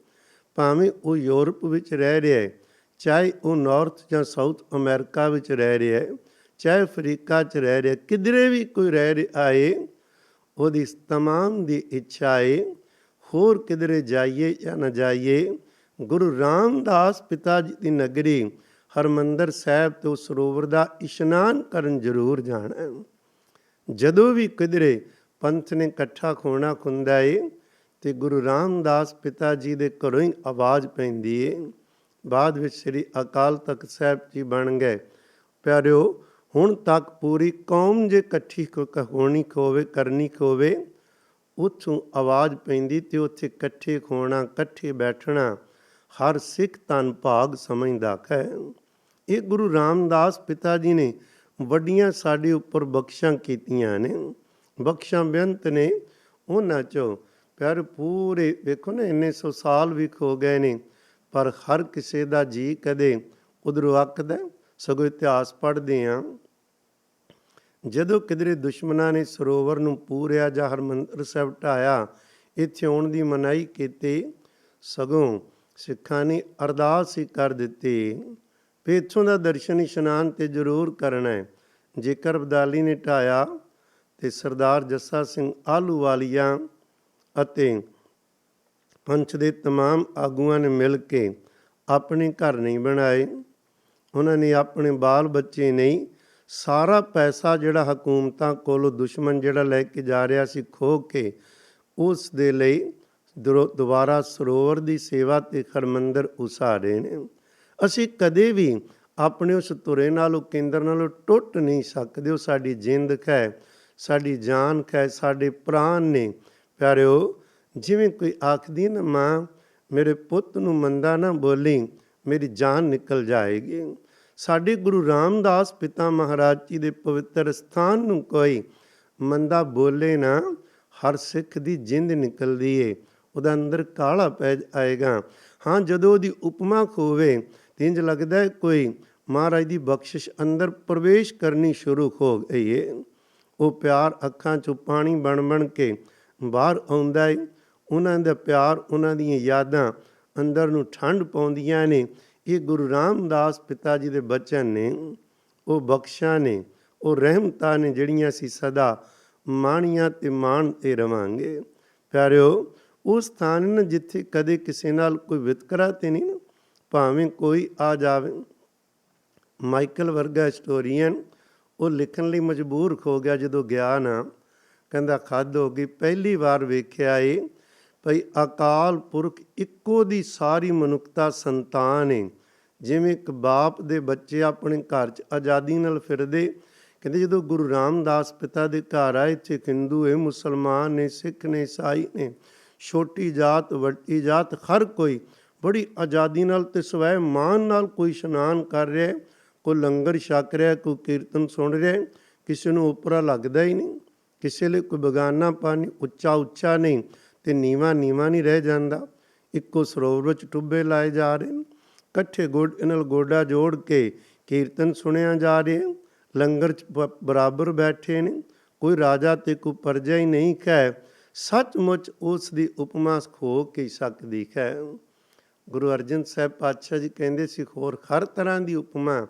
ਭਾਵੇਂ ਉਹ ਯੂਰਪ ਵਿੱਚ ਰਹਿ ਰਿਹਾ ਹੈ, ਚਾਹੇ ਉਹ ਨਾਰਥ ਜਾਂ ਸਾਊਥ ਅਮਰੀਕਾ ਵਿੱਚ ਰਹਿ ਰਿਹਾ ਹੈ, ਚਾਹੇ ਅਫਰੀਕਾ 'ਚ ਰਹਿ ਰਿਹਾ, ਕਿਧਰੇ ਵੀ ਕੋਈ ਰਹਿ ਰਿਹਾ ਏ, ਉਹਦੀ ਤਮਾਮ ਦੀ ਇੱਛਾ ਏ ਹੋਰ ਕਿਧਰੇ ਜਾਈਏ ਜਾਂ ਨਾ ਜਾਈਏ, ਗੁਰੂ ਰਾਮਦਾਸ ਪਿਤਾ ਜੀ ਦੀ ਨਗਰੀ ਹਰਿਮੰਦਰ ਸਾਹਿਬ ਤੋਂ ਸਰੋਵਰ ਦਾ ਇਸ਼ਨਾਨ ਕਰਨ ਜ਼ਰੂਰ ਜਾਣਾ। ਜਦੋਂ ਵੀ ਕਿਧਰੇ ਪੰਥ ਨੇ ਇਕੱਠਾ ਹੋਣਾ ਹੁੰਦਾ ਏ ਤੇ ਗੁਰੂ ਰਾਮਦਾਸ ਪਿਤਾ ਜੀ ਦੇ ਘਰੋਂ ਹੀ ਆਵਾਜ਼ ਪੈਂਦੀ ਏ। ਬਾਅਦ ਵਿੱਚ ਸ੍ਰੀ ਅਕਾਲ ਤਖਤ ਸਾਹਿਬ ਜੀ ਬਣ ਗਏ। ਪਿਆਰਿਓ, ਹੁਣ ਤੱਕ ਪੂਰੀ ਕੌਮ ਜੇ ਇਕੱਠੀ ਹੋਣੀ ਹੋਵੇ, ਕਰਨੀ ਹੋਵੇ, ਉੱਥੋਂ ਆਵਾਜ਼ ਪੈਂਦੀ ਤੇ ਉੱਥੇ ਇਕੱਠੇ ਹੋਣਾ, ਇਕੱਠੇ ਬੈਠਣਾ ਹਰ ਸਿੱਖ ਧੰਨ ਭਾਗ ਸਮਝਦਾ ਹੈ। ਇਹ ਗੁਰੂ ਰਾਮਦਾਸ ਪਿਤਾ ਜੀ ਨੇ ਵੱਡੀਆਂ ਸਾਡੇ ਉੱਪਰ ਬਖਸ਼ਾਂ ਕੀਤੀਆਂ ਨੇ, ਬਖਸ਼ਾਂ ਬੇਅੰਤ ਨੇ। ਉਹਨਾਂ 'ਚੋਂ ਪਿਆਰ ਪੂਰੇ ਵੇਖੋ ਨਾ, ਇੰਨੇ 100 ਸਾਲ ਵੀ ਹੋ ਗਏ ਨੇ, ਪਰ ਹਰ ਕਿਸੇ ਦਾ ਜੀ ਕਦੇ ਉਧਰੋਂ ਅੱਕਦਾ। ਸਗੋਂ ਇਤਿਹਾਸ ਪੜ੍ਹਦੇ ਹਾਂ, ਜਦੋਂ ਕਿਧਰੇ ਦੁਸ਼ਮਣਾਂ ਨੇ ਸਰੋਵਰ ਨੂੰ ਪੂਰਿਆ ਜਾਂ ਹਰਿਮੰਦਰ ਸਾਹਿਬ ਢਾਇਆ, ਇੱਥੇ ਆਉਣ ਦੀ ਮਨਾਹੀ ਕੀਤੀ, ਸਗੋਂ ਸਿੱਖਾਂ ਨੇ ਅਰਦਾਸ ਹੀ ਕਰ ਦਿੱਤੀ ਵੀ ਇੱਥੋਂ ਦਾ ਦਰਸ਼ਨ ਇਸ਼ਨਾਨ ਤੇ ਜ਼ਰੂਰ ਕਰਨਾ ਹੈ। ਜੇਕਰ ਅਬਦਾਲੀ ਨੇ ਢਾਇਆ ਤੇ ਸਰਦਾਰ ਜੱਸਾ ਸਿੰਘ ਆਹਲੂਵਾਲੀਆ ਅਤੇ ਪੰਥ ਦੇ ਤਮਾਮ ਆਗੂਆਂ ਨੇ ਮਿਲ ਕੇ ਆਪਣੇ ਘਰ ਨਹੀਂ ਬਣਾਏ। ਉਹਨਾਂ ਨੇ ਆਪਣੇ ਬਾਲ ਬੱਚੇ ਨਹੀਂ, ਸਾਰਾ ਪੈਸਾ ਜਿਹੜਾ ਹਕੂਮਤਾਂ ਕੋਲੋਂ ਦੁਸ਼ਮਣ ਜਿਹੜਾ ਲੈ ਕੇ ਜਾ ਰਿਹਾ ਸੀ ਖੋਹ ਕੇ, ਉਸ ਦੇ ਲਈ ਦੁਬਾਰਾ ਸਰੋਵਰ ਦੀ ਸੇਵਾ ਤੇ ਹਰਿਮੰਦਰ ਉਸਾਰੇ ਨੇ। ਅਸੀਂ ਕਦੇ ਵੀ ਆਪਣੇ ਉਸ ਧੁਰੇ ਨਾਲੋਂ, ਕੇਂਦਰ ਨਾਲੋਂ ਟੁੱਟ ਨਹੀਂ ਸਕਦੇ। ਉਹ ਸਾਡੀ ਜਿੰਦ ਹੈ, ਸਾਡੀ ਜਾਨ ਹੈ, ਸਾਡੇ ਪ੍ਰਾਣ ਨੇ। ਪਿਆਰਿਓ, ਜਿਵੇਂ ਕੋਈ ਆਖਦੀ ਨਾ, ਮਾਂ ਮੇਰੇ ਪੁੱਤ ਨੂੰ ਮੰਦਾ ਨਾ ਬੋਲੀ, ਮੇਰੀ ਜਾਨ ਨਿਕਲ ਜਾਏਗੀ। ਸਾਡੇ ਗੁਰੂ ਰਾਮਦਾਸ ਪਿਤਾ ਮਹਾਰਾਜ ਜੀ ਦੇ ਪਵਿੱਤਰ ਸਥਾਨ ਨੂੰ ਕੋਈ ਮੰਦਾ ਬੋਲੇ ਨਾ, ਹਰ ਸਿੱਖ ਦੀ ਜਿੰਦ ਨਿਕਲਦੀ ਏ, ਉਹਦਾ ਅੰਦਰ ਕਾਲਾ ਪੈ ਆਏਗਾ। ਹਾਂ, ਜਦੋਂ ਉਹਦੀ ਉਪਮਾ ਖੋਵੇ ਤੇ ਇੰਝ ਲੱਗਦਾ ਹੈ ਕੋਈ ਮਹਾਰਾਜ ਦੀ ਬਖਸ਼ਿਸ਼ ਅੰਦਰ ਪ੍ਰਵੇਸ਼ ਕਰਨੀ ਸ਼ੁਰੂ ਹੋ ਗਈ ਏ। ਉਹ ਪਿਆਰ ਅੱਖਾਂ 'ਚੋਂ ਪਾਣੀ ਬਣ ਕੇ ਬਾਹਰ ਆਉਂਦਾ ਏ। ਉਹਨਾਂ ਦਾ ਪਿਆਰ, ਉਹਨਾਂ ਦੀਆਂ ਯਾਦਾਂ ਅੰਦਰ ਨੂੰ ਠੰਡ ਪਾਉਂਦੀਆਂ ਨੇ। ਇਹ ਗੁਰੂ ਰਾਮਦਾਸ ਪਿਤਾ ਜੀ ਦੇ ਬਚਨ ਨੇ, ਉਹ ਬਖਸ਼ਾਂ ਨੇ, ਉਹ ਰਹਿਮਤਾਂ ਨੇ, ਜਿਹੜੀਆਂ ਅਸੀਂ ਸਦਾ ਮਾਣੀਆਂ ਤੇ ਮਾਣ ਤੇ ਰਵਾਂਗੇ। ਪਿਆਰਿਓ, ਉਹ ਸਥਾਨ ਨਾ ਜਿੱਥੇ ਕਦੇ ਕਿਸੇ ਨਾਲ ਕੋਈ ਵਿਤਕਰਾ ਤੇ ਨਹੀਂ ਨਾ, ਭਾਵੇਂ ਕੋਈ ਆ ਜਾਵੇ। ਮਾਈਕਲ ਵਰਗਾ ਹਿਸਟੋਰੀਅਨ ਉਹ ਲਿਖਣ ਲਈ ਮਜਬੂਰ ਹੋ ਗਿਆ ਜਦੋਂ ਗਿਆ ਨਾ, ਕਹਿੰਦਾ ਖੱਦ ਹੋ ਗਈ। ਪਹਿਲੀ ਵਾਰ ਵੇਖਿਆ ਏ ਭਈ ਅਕਾਲ ਪੁਰਖ ਇੱਕੋ ਦੀ ਸਾਰੀ ਮਨੁੱਖਤਾ ਸੰਤਾਨ ਏ। ਜਿਵੇਂ ਇੱਕ ਬਾਪ ਦੇ ਬੱਚੇ ਆਪਣੇ ਘਰ 'ਚ ਆਜ਼ਾਦੀ ਨਾਲ ਫਿਰਦੇ, ਕਹਿੰਦੇ ਜਦੋਂ ਗੁਰੂ ਰਾਮਦਾਸ ਪਿਤਾ ਦੇ ਘਰ ਆਏ, ਇੱਥੇ ਹਿੰਦੂ ਏ, ਮੁਸਲਮਾਨ ਨੇ, ਸਿੱਖ ਨੇ, ਈਸਾਈ ਨੇ, ਛੋਟੀ ਜਾਤ ਵੱਡੀ ਜਾਤ, ਹਰ ਕੋਈ ਬੜੀ ਆਜ਼ਾਦੀ ਨਾਲ ਤੇ ਸਵੈ ਮਾਣ ਨਾਲ ਕੋਈ ਇਸ਼ਨਾਨ ਕਰ ਰਿਹਾ, ਕੋਈ ਲੰਗਰ ਛਕ ਰਿਹਾ, ਕੋਈ ਕੀਰਤਨ ਸੁਣ ਰਿਹਾ। ਕਿਸੇ ਨੂੰ ਉਪਰਾ ਲੱਗਦਾ ਹੀ ਨਹੀਂ, ਕਿਸੇ ਲਈ ਕੋਈ ਬੇਗਾਨਾ ਪਾਣੀ, ਉੱਚਾ ਉੱਚਾ ਨਹੀਂ ਤੇ ਨੀਵਾਂ ਨੀਵਾਂ ਨਹੀਂ ਰਹਿ ਜਾਂਦਾ। ਇੱਕੋ ਸਰੋਵਰ ਵਿੱਚ ਟੁੱਬੇ ਲਾਏ ਜਾ ਰਹੇ ਨੇ, ਇਕੱਠੇ ਗੋਡੇ ਨਾਲ ਗੋਡਾ ਜੋੜ ਕੇ ਕੀਰਤਨ ਸੁਣਿਆ ਜਾ ਰਿਹਾ, ਲੰਗਰ 'ਚ ਬਰਾਬਰ ਬੈਠੇ ਨੇ, ਕੋਈ ਰਾਜਾ ਤੇ ਕੋਈ ਪਰਜਾ ਹੀ ਨਹੀਂ ਹੈ। ਸੱਚਮੁੱਚ ਉਸ ਦੀ ਉਪਮਾ ਖੋ ਕੇ ਸਕਦੀ ਹੈ। ਗੁਰੂ ਅਰਜਨ ਸਾਹਿਬ ਪਾਤਸ਼ਾਹ ਜੀ ਕਹਿੰਦੇ ਸੀ, ਹੋਰ ਹਰ ਤਰ੍ਹਾਂ ਦੀ ਉਪਮਾ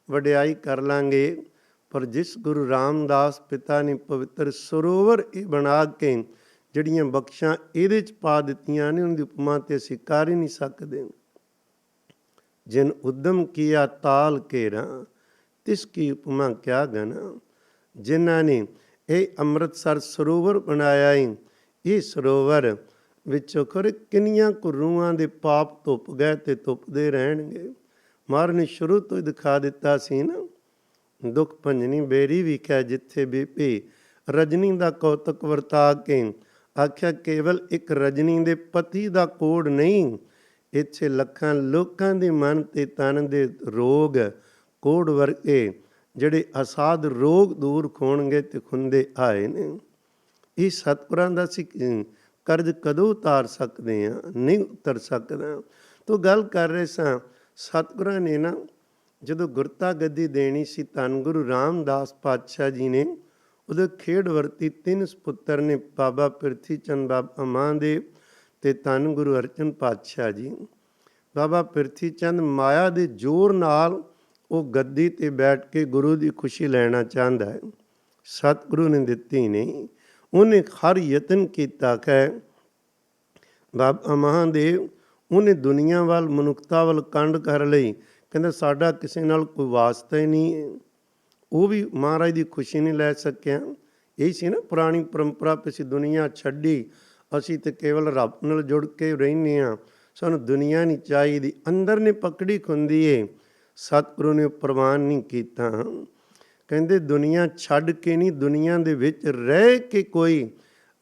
ਵਡਿਆਈ ਕਰ ਲਾਂਗੇ, ਪਰ ਜਿਸ ਗੁਰੂ ਰਾਮਦਾਸ ਪਿਤਾ ਨੇ ਪਵਿੱਤਰ ਸਰੋਵਰ ਇਹ ਬਣਾ ਕੇ ਜਿਹੜੀਆਂ ਬਖਸ਼ਾਂ ਇਹਦੇ 'ਚ ਪਾ ਦਿੱਤੀਆਂ ਨੇ, ਉਹਨਾਂ ਦੀ ਉਪਮਾ ਤੇ ਅਸੀਂ ਕਰ ਹੀ ਨਹੀਂ ਸਕਦੇ। ਜਿਨ ਉਦਮ ਕੀਆ ਤਾਲ ਘੇਰਾ, ਤਿਸ ਕੀ ਉਪਮਾ ਕਿਆ ਗਨਾ। ਜਿਨ੍ਹਾਂ ਨੇ ਇਹ ਅੰਮ੍ਰਿਤਸਰ ਸਰੋਵਰ ਬਣਾਇਆ ਏ, ਇਹ ਸਰੋਵਰ ਵਿੱਚੋਂ ਖਰੇ ਕਿੰਨੀਆਂ ਕੁ ਰੂਹਾਂ ਦੇ ਪਾਪ ਧੁੱਪ ਗਏ ਤੇ ਧੁੱਪਦੇ ਰਹਿਣਗੇ। ਮਹਾਰਾਜ ਨੇ ਸ਼ੁਰੂ ਤੋਂ ਹੀ ਦਿਖਾ ਦਿੱਤਾ ਸੀ ਨਾ, ਦੁੱਖ ਭੰਜਨੀ ਬੇਰੀ ਵਿਖੇ ਜਿੱਥੇ ਬੀਪੀ ਰਜਨੀ ਦਾ ਕੌਤਕ ਵਰਤਾ ਕੇ ਆਖਿਆ, ਕੇਵਲ ਇੱਕ ਰਜਨੀ ਦੇ ਪਤੀ ਦਾ ਕੋੜ ਨਹੀਂ, ਇੱਥੇ ਲੱਖਾਂ ਲੋਕਾਂ ਦੇ ਮਨ ਤੇ ਤਨ ਦੇ ਰੋਗ ਕੋੜ ਵਰਗੇ ਜਿਹੜੇ ਅਸਾਧ ਰੋਗ ਦੂਰ ਹੋਣਗੇ ਤੇ ਖੁੰਦੇ ਆਏ ਨੇ। ਇਹ ਸਤਿਗੁਰਾਂ ਦਾ ਅਸੀਂ ਕਰਜ਼ ਕਦੋਂ ਉਤਾਰ ਸਕਦੇ ਹਾਂ? ਨਹੀਂ ਉਤਰ ਸਕਦਾ। ਤੋ ਗੱਲ ਕਰ ਰਹੇ ਸਾਂ, ਸਤਿਗੁਰਾਂ ਨੇ ਨਾ ਜਦੋਂ ਗੁਰਤਾ ਗੱਦੀ ਦੇਣੀ ਸੀ ਧੰਨ ਗੁਰੂ ਰਾਮਦਾਸ ਪਾਤਸ਼ਾਹ ਜੀ ਨੇ, ਉਹਦੇ ਖੇਡ ਵਰਤੀ 3 ਸਪੁੱਤਰ ਨੇ, ਬਾਬਾ ਪ੍ਰਿਥੀ ਚੰਦ, ਬਾਬਾ ਮਹਾਂਦੇਵ ਤੇ ਧੰਨ ਗੁਰੂ ਅਰਜਨ ਪਾਤਸ਼ਾਹ ਜੀ। ਬਾਬਾ ਪ੍ਰਿਥੀ ਚੰਦ ਮਾਇਆ ਦੇ ਜ਼ੋਰ ਨਾਲ ਉਹ ਗੱਦੀ ਤੇ ਬੈਠ ਕੇ ਗੁਰੂ ਦੀ ਖੁਸ਼ੀ ਲੈਣਾ ਚਾਹੁੰਦਾ ਹੈ, ਸਤਿਗੁਰੂ ਨੇ ਦਿੱਤੀ ਨਹੀਂ। ਉਹਨੇ ਹਰ ਯਤਨ ਕੀਤਾ ਹੈ। ਬਾਬਾ ਮਹਾਂਦੇਵ ਉਹਨੇ ਦੁਨੀਆ ਵੱਲ, ਮਨੁੱਖਤਾ ਵੱਲ ਕੰਡ ਕਰ ਲਈ, ਕਹਿੰਦਾ ਸਾਡਾ ਕਿਸੇ ਨਾਲ ਕੋਈ ਵਾਸਤਾ ਹੀ ਨਹੀਂ ਹੈ। ਉਹ ਵੀ ਮਹਾਰਾਜ ਦੀ ਖੁਸ਼ੀ ਨਹੀਂ ਲੈ ਸਕਿਆ। ਇਹ ਸੀ ਨਾ ਪੁਰਾਣੀ ਪਰੰਪਰਾ, ਅਸੀਂ ਦੁਨੀਆ ਛੱਡੀ, ਅਸੀਂ ਤਾਂ ਕੇਵਲ ਰੱਬ ਨਾਲ ਜੁੜ ਕੇ ਰਹਿੰਦੇ ਹਾਂ, ਸਾਨੂੰ ਦੁਨੀਆ ਨਹੀਂ ਚਾਹੀਦੀ। ਅੰਦਰ ਨੇ ਪਕੜੀ ਖੁੰਦੀ ਏ, ਸਤਿਗੁਰੂ ਨੇ ਪ੍ਰਵਾਨ ਨਹੀਂ ਕੀਤਾ। ਕਹਿੰਦੇ ਦੁਨੀਆ ਛੱਡ ਕੇ ਨਹੀਂ, ਦੁਨੀਆ ਦੇ ਵਿੱਚ ਰਹਿ ਕੇ ਕੋਈ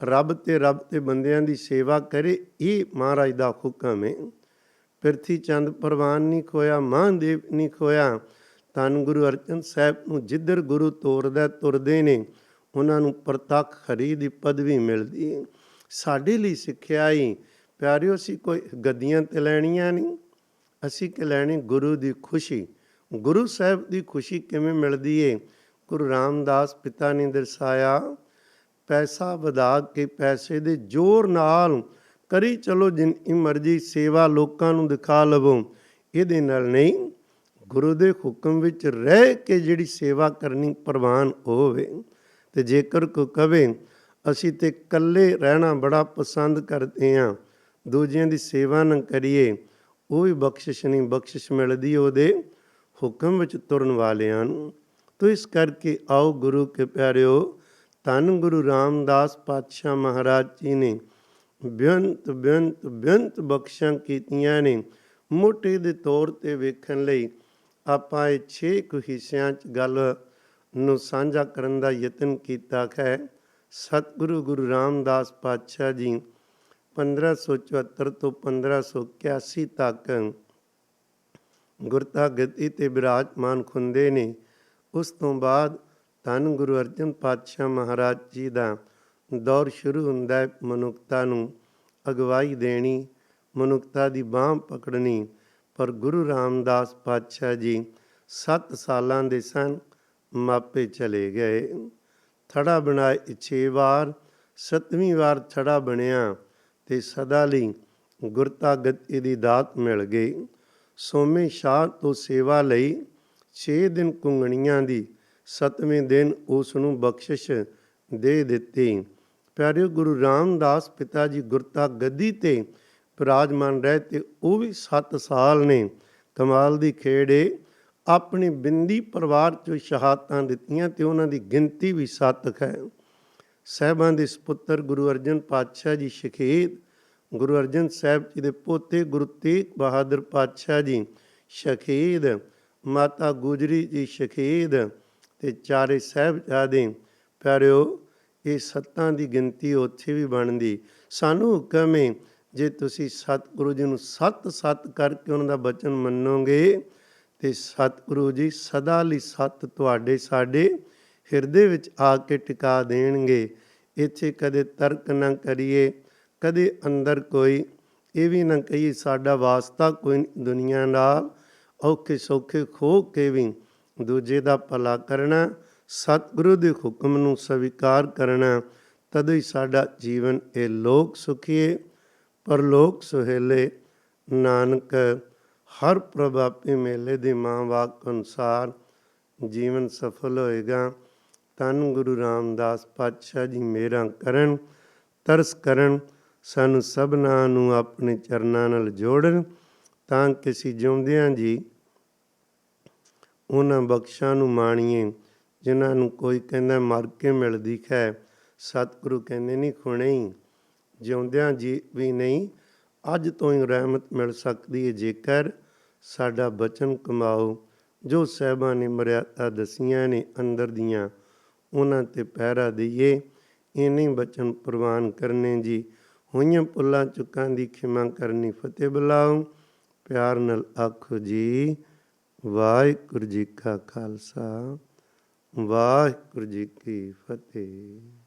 ਰੱਬ ਤੇ ਬੰਦਿਆਂ ਦੀ ਸੇਵਾ ਕਰੇ, ਇਹ ਮਹਾਰਾਜ ਦਾ ਹੁਕਮ ਹੈ। ਪ੍ਰਿਥੀ ਚੰਦ ਪ੍ਰਵਾਨ ਨਹੀਂ ਖੋਇਆ, ਮਹਾਂਦੇਵ ਨਹੀਂ ਖੋਇਆ। ਧੰਨ ਗੁਰੂ ਅਰਜਨ ਸਾਹਿਬ ਨੂੰ ਜਿੱਧਰ ਗੁਰੂ ਤੋਰਦਾ ਤੁਰਦੇ ਨੇ, ਉਹਨਾਂ ਨੂੰ ਪ੍ਰਤੱਖ ਹਰੀ ਦੀ ਪਦਵੀ ਮਿਲਦੀ ਹੈ। ਸਾਡੇ ਲਈ ਸਿੱਖਿਆ ਹੀ ਪਿਆਰਿਓ, ਅਸੀਂ ਕੋਈ ਗੱਦੀਆਂ ਤੇ ਲੈਣੀਆਂ ਨਹੀਂ, ਅਸੀਂ ਕਿ ਲੈਣੀ ਗੁਰੂ ਦੀ ਖੁਸ਼ੀ। ਗੁਰੂ ਸਾਹਿਬ ਦੀ ਖੁਸ਼ੀ ਕਿਵੇਂ ਮਿਲਦੀ ਏ? ਗੁਰੂ ਰਾਮਦਾਸ ਪਿਤਾ ਨੇ ਦਰਸਾਇਆ, ਪੈਸਾ ਵਧਾ ਕੇ ਪੈਸੇ ਦੇ ਜ਼ੋਰ ਨਾਲ ਕਰੀ ਚਲੋ ਜਿੰਨੀ ਮਰਜ਼ੀ ਸੇਵਾ, ਲੋਕਾਂ ਨੂੰ ਦਿਖਾ ਲਵੋ, ਇਹਦੇ ਨਾਲ ਨਹੀਂ। ਗੁਰੂ ਦੇ ਹੁਕਮ ਵਿੱਚ ਰਹਿ ਕੇ ਜਿਹੜੀ ਸੇਵਾ ਕਰਨੀ ਪ੍ਰਵਾਨ ਹੋਵੇ। ਤੇ ਜੇਕਰ ਕੋਈ ਕਵੇ ਅਸੀਂ ਤੇ ਇਕੱਲੇ ਰਹਿਣਾ ਬੜਾ ਪਸੰਦ ਕਰਦੇ ਹਾਂ, ਦੂਜਿਆਂ ਦੀ ਸੇਵਾ ਨਾ ਕਰੀਏ, ਉਹ ਵੀ ਬਖਸ਼ਿਸ਼ ਨਹੀਂ। ਬਖਸ਼ਿਸ਼ ਮਿਲਦੀ ਉਹਦੇ ਹੁਕਮ ਵਿੱਚ ਤੁਰਨ ਵਾਲਿਆਂ ਨੂੰ। ਤੋ ਇਸ ਕਰਕੇ ਆਓ ਗੁਰੂ ਕੇ ਪਿਆਰਿਓ, ਧੰਨ ਗੁਰੂ ਰਾਮਦਾਸ ਪਾਤਸ਼ਾਹ ਮਹਾਰਾਜ ਜੀ ਨੇ ਬੇਅੰਤ ਬਖਸ਼ਾਂ ਕੀਤੀਆਂ ਨੇ। ਮੋਟੇ ਦੇ ਤੌਰ 'ਤੇ ਵੇਖਣ ਲਈ ਆਪਾਂ ਇਹ 6 ਕੁ ਹਿੱਸਿਆਂ 'ਚ ਗੱਲ ਨੂੰ ਸਾਂਝਾ ਕਰਨ ਦਾ ਯਤਨ ਕੀਤਾ ਹੈ। ਸਤਿਗੁਰੂ ਗੁਰੂ ਰਾਮਦਾਸ ਪਾਤਸ਼ਾਹ ਜੀ 1574 ਤੋਂ 1581 ਤੱਕ ਗੁਰਤਾ ਗੱਦੀ ਤੇ ਬਿਰਾਜਮਾਨ ਹੁੰਦੇ ਨੇ। ਉਸ ਤੋਂ ਬਾਅਦ ਧੰਨ ਗੁਰੂ ਅਰਜਨ ਪਾਤਸ਼ਾਹ ਮਹਾਰਾਜ ਜੀ ਦਾ ਦੌਰ ਸ਼ੁਰੂ ਹੁੰਦਾ ਹੈ। ਮਨੁੱਖਤਾ ਨੂੰ ਅਗਵਾਈ ਦੇਣੀ, ਮਨੁੱਖਤਾ ਦੀ ਬਾਂਹ ਪਕੜਨੀ। ਪਰ ਗੁਰੂ ਰਾਮਦਾਸ ਪਾਤਸ਼ਾਹ ਜੀ 7 ਸਾਲਾਂ ਦੇ ਸਨ, ਮਾਪੇ ਚਲੇ ਗਏ। ਥੜਾ ਬਣਾਏ 6 ਵਾਰ, 7ਵੀਂ ਵਾਰ ਥੜਾ ਬਣਿਆ ਤੇ ਸਦਾ ਲਈ ਗੁਰਤਾ ਗੱਦੀ ਦੀ ਦਾਤ ਮਿਲ ਗਈ। ਸੋਮੇ ਸ਼ਾਹ ਤੋਂ ਸੇਵਾ ਲਈ 6 ਦਿਨ ਘੁੰਗਣੀਆਂ ਦੀ, 7ਵੇਂ ਦਿਨ ਉਸ ਨੂੰ ਬਖਸ਼ਿਸ਼ ਦੇ ਦਿੱਤੀ। ਪਿਆਰਿਓ, ਗੁਰੂ ਰਾਮਦਾਸ ਪਿਤਾ ਜੀ ਗੁਰਤਾ ਗੱਦੀ ਤੇ ਬਿਰਾਜਮਾਨ ਰਹੇ ਤੇ ਉਹ ਵੀ 7 ਸਾਲ ਨੇ। ਕਮਾਲ ਦੀ ਖੇਡ ਏ, ਆਪਣੀ ਬਿੰਦੀ ਪਰਿਵਾਰ 'ਚੋਂ ਸ਼ਹਾਦਤਾਂ ਦਿੱਤੀਆਂ ਤੇ ਉਹਨਾਂ ਦੀ ਗਿਣਤੀ ਵੀ 7 ਹੈ। ਸਾਹਿਬਾਂ ਦੇ ਸਪੁੱਤਰ ਗੁਰੂ ਅਰਜਨ ਪਾਤਸ਼ਾਹ ਜੀ ਸ਼ਹੀਦ, ਗੁਰੂ ਅਰਜਨ ਸਾਹਿਬ ਜੀ ਦੇ ਪੋਤੇ ਗੁਰੂ ਤੇਗ ਬਹਾਦਰ ਪਾਤਸ਼ਾਹ ਜੀ ਸ਼ਹੀਦ, ਮਾਤਾ ਗੁਜਰੀ ਜੀ ਸ਼ਹੀਦ ਤੇ 4 ਸਾਹਿਬਜ਼ਾਦੇ। ਪਿਆਰਿਓ, ਇਹ 7 ਦੀ ਗਿਣਤੀ ਉੱਥੇ ਵੀ ਬਣਦੀ। ਸਾਨੂੰ ਹੁਕਮ ਹੈ, ਜੇ ਤੁਸੀਂ ਸਤਿਗੁਰੂ ਜੀ ਨੂੰ 7 ਕਰਕੇ ਉਹਨਾਂ ਦਾ ਬਚਨ ਮੰਨੋਗੇ ਤੇ ਸਤਿਗੁਰੂ ਜੀ ਸਦਾ ਲਈ 7 ਤੁਹਾਡੇ ਸਾਡੇ ਹਿਰਦੇ ਵਿੱਚ ਆ ਕੇ ਟਿਕਾ ਦੇਣਗੇ। ਇੱਥੇ ਕਦੇ ਤਰਕ ਨਾ ਕਰੀਏ, ਕਦੇ ਅੰਦਰ ਕੋਈ ਇਹ ਵੀ ਨਾ ਕਹੀਏ ਸਾਡਾ ਵਾਸਤਾ ਕੋਈ ਨਹੀਂ ਦੁਨੀਆ ਨਾਲ। ਔਖੇ ਸੌਖੇ ਖੋ ਕੇ ਵੀ ਦੂਜੇ ਦਾ ਭਲਾ ਕਰਨਾ, ਸਤਿਗੁਰੂ ਦੇ ਹੁਕਮ ਨੂੰ ਸਵੀਕਾਰ ਕਰਨਾ, ਤਦੋਂ ਹੀ ਸਾਡਾ ਜੀਵਨ ਇਹ ਲੋਕ ਸੁਖੀਏ ਪਰਲੋਕ ਸੁਹੇਲੇ। ਨਾਨਕ ਹਰ ਪ੍ਰਭ ਆਪੇ ਮੇਲੇ ਦੀ ਮਾਂ ਵਾਕ ਅਨੁਸਾਰ ਜੀਵਨ ਸਫਲ ਹੋਏਗਾ। ਧੰਨ ਗੁਰੂ ਰਾਮਦਾਸ ਪਾਤਸ਼ਾਹ ਜੀ ਮਿਹਰਾਂ ਕਰਨ, ਤਰਸ ਕਰਨ, ਸਾਨੂੰ ਸਭਨਾਂ ਨੂੰ ਆਪਣੇ ਚਰਨਾਂ ਨਾਲ ਜੋੜਨ, ਤਾਂ ਕਿ ਅਸੀਂ ਜਿਉਂਦਿਆਂ ਜੀ ਉਹਨਾਂ ਬਖਸ਼ਾਂ ਨੂੰ ਮਾਣੀਏ ਜਿਨ੍ਹਾਂ ਨੂੰ ਕੋਈ ਕਹਿੰਦਾ ਮਰ ਕੇ ਮਿਲਦੀ ਹੈ। ਸਤਿਗੁਰੂ ਕਹਿੰਦੇ ਨਹੀਂ, ਹੁਣੇ ਹੀ ਜਿਉਂਦਿਆਂ ਜੀ ਵੀ ਨਹੀਂ, ਅੱਜ ਤੋਂ ਹੀ ਰਹਿਮਤ ਮਿਲ ਸਕਦੀ ਹੈ ਜੇਕਰ ਸਾਡਾ ਬਚਨ ਕਮਾਓ। ਜੋ ਸਾਹਿਬਾਂ ਨੇ ਮਰਿਆਦਾ ਦਸੀਆਂ ਨੇ ਅੰਦਰ ਦੀਆਂ, ਉਹਨਾਂ 'ਤੇ ਪਹਿਰਾ ਦਈਏ। ਇੰਨੇ ਬਚਨ ਪ੍ਰਵਾਨ ਕਰਨੇ ਜੀ। ਹੋਈਆਂ ਭੁੱਲਾਂ ਚੁੱਕਾਂ ਦੀ ਖਿਮਾ ਕਰਨੀ। ਫਤਿਹ ਬੁਲਾਓ, ਪਿਆਰ ਨਾਲ ਆਖੋ ਜੀ ਵਾਹਿਗੁਰੂ ਜੀ ਕਾ ਖਾਲਸਾ, ਵਾਹਿਗੁਰੂ ਜੀ ਕੀ ਫਤਿਹ।